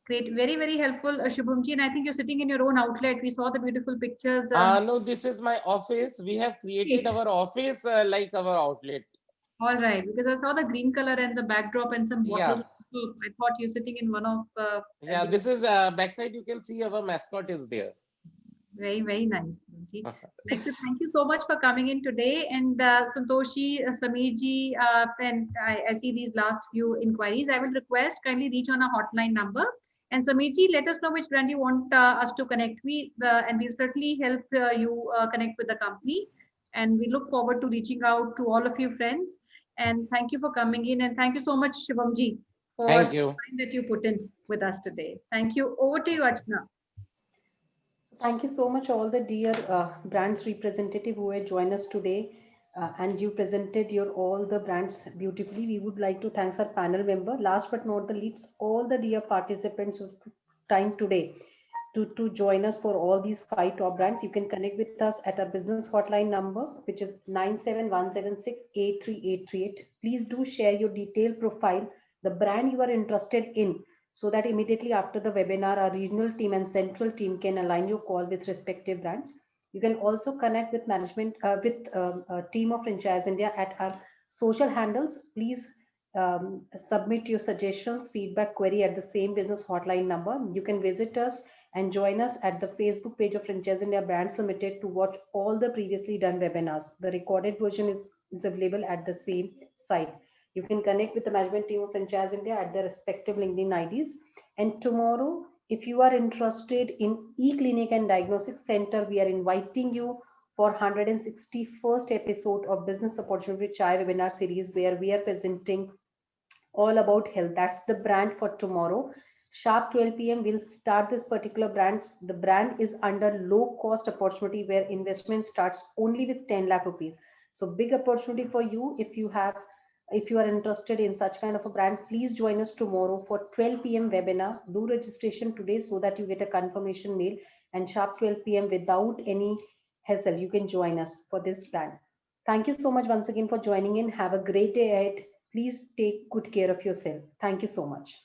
Speaker 4: Great, very, very helpful, Shubham ji. And I think you're sitting in your own outlet. We saw the beautiful pictures.
Speaker 11: No, this is my office. We have created our office like our outlet.
Speaker 4: All right, because I saw the green color and the backdrop and some bottles.
Speaker 11: Yeah.
Speaker 4: I thought you're sitting in one of.
Speaker 11: Yeah, this is backside. You can see our mascot is there.
Speaker 4: Very, very nice. Thank you so much for coming in today. And Santoshi, Sameer ji, and I see these last few inquiries. I will request kindly reach on a hotline number. And Sameer ji, let us know which brand you want us to connect with, and we'll certainly help you connect with the company. And we look forward to reaching out to all of you friends. And thank you for coming in. And thank you so much, Shubham ji, for the time that you put in with us today. Thank you. Over to you, Archana.
Speaker 2: Thank you so much, all the dear brands representative who have joined us today, and you presented all the brands beautifully. We would like to thank our panel member. Last but not the least, all the dear participants who took time today to join us for all these 5 top brands. You can connect with us at our business hotline number, which is 97176-83838. Please do share your detailed profile, the brand you are interested in, so that immediately after the webinar, our regional team and central team can align your call with respective brands. You can also connect with management, with a team of Franchise India at our social handles. Please submit your suggestions, feedback, query at the same business hotline number. You can visit us and join us at the Facebook page of Franchise India Brands Limited to watch all the previously done webinars. The recorded version is available at the same site. You can connect with the management team of Franchise India at their respective LinkedIn IDs. And tomorrow, if you are interested in e-clinic and diagnostic center, we are inviting you for 161st episode of Business Opportunity Chai webinar series, where we are presenting all about health. That's the brand for tomorrow. Sharp 12 p.m. we'll start this particular brand. The brand is under low cost opportunity where investment starts only with 10 lakh rupees. So big opportunity for you. If you are interested in such kind of a brand, please join us tomorrow for 12 p.m. webinar. Do registration today so that you get a confirmation mail, and sharp 12 p.m. without any hassle, you can join us for this brand. Thank you so much once again for joining in. Have a great day ahead. Please take good care of yourself. Thank you so much.